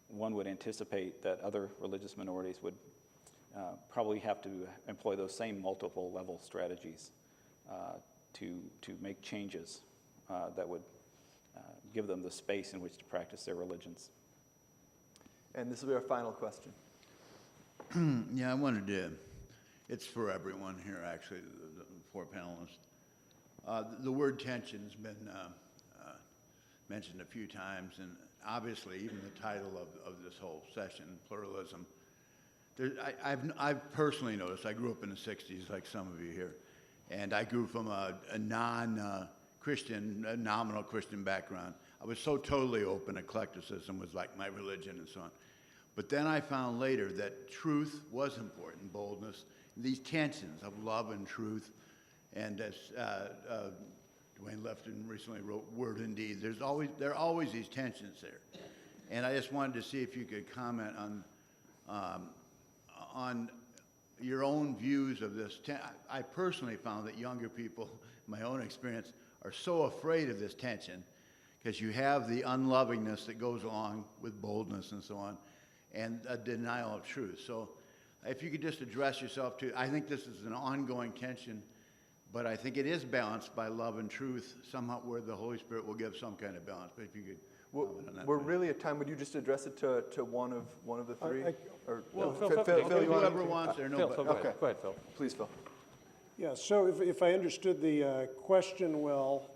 one would anticipate that other religious minorities would probably have to employ those same multiple level strategies to make changes that would give them the space in which to practice their religions. And this will be our final question. Yeah, I wanted to, it's for everyone here actually, the four panelists. The word tension's been mentioned a few times, and obviously even the title of this whole session, pluralism. I've personally noticed, I grew up in the 60s like some of you here, and I grew from a non-Christian, nominal Christian background. I was so totally open, eclecticism was like my religion and so on. But then I found later that truth was important, boldness, these tensions of love and truth. And as Dwayne Lefton recently wrote, Word and Deed, there are always these tensions there. And I just wanted to see if you could comment on your own views of this. I personally found that younger people, my own experience, are so afraid of this tension because you have the unlovingness that goes along with boldness and so on, and a denial of truth. So if you could just address yourself to, I think this is an ongoing tension, but I think it is balanced by love and truth, somehow where the Holy Spirit will give some kind of balance. But if you could comment on that. We're really at time. Would you just address it to one of the three? Well, Phil, Phil, you want whoever wants or no. Phil, go ahead. Okay. Go ahead, Phil. Please, Phil. Yeah, so if I understood the question well,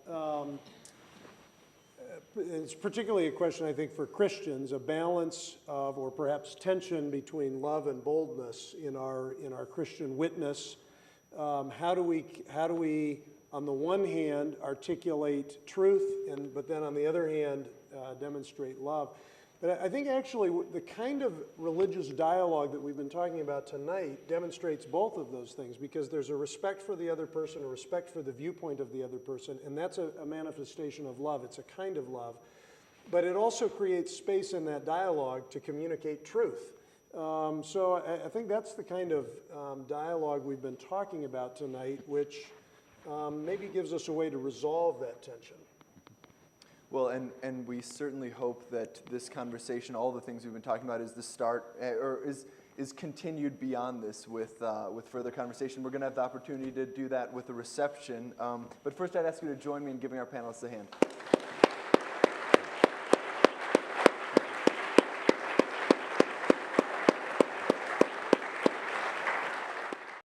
it's particularly a question, I think, for Christians, a balance of, or perhaps tension between love and boldness in our Christian witness. How do we, on the one hand, articulate truth, but then on the other hand, demonstrate love? But I think actually the kind of religious dialogue that we've been talking about tonight demonstrates both of those things, because there's a respect for the other person, a respect for the viewpoint of the other person, and that's a manifestation of love. It's a kind of love. But it also creates space in that dialogue to communicate truth. So I think that's the kind of dialogue we've been talking about tonight, which maybe gives us a way to resolve that tension. Well, and we certainly hope that this conversation, all the things we've been talking about, is the start, or is continued beyond this with further conversation. We're going to have the opportunity to do that with a reception. But first, I'd ask you to join me in giving our panelists a hand.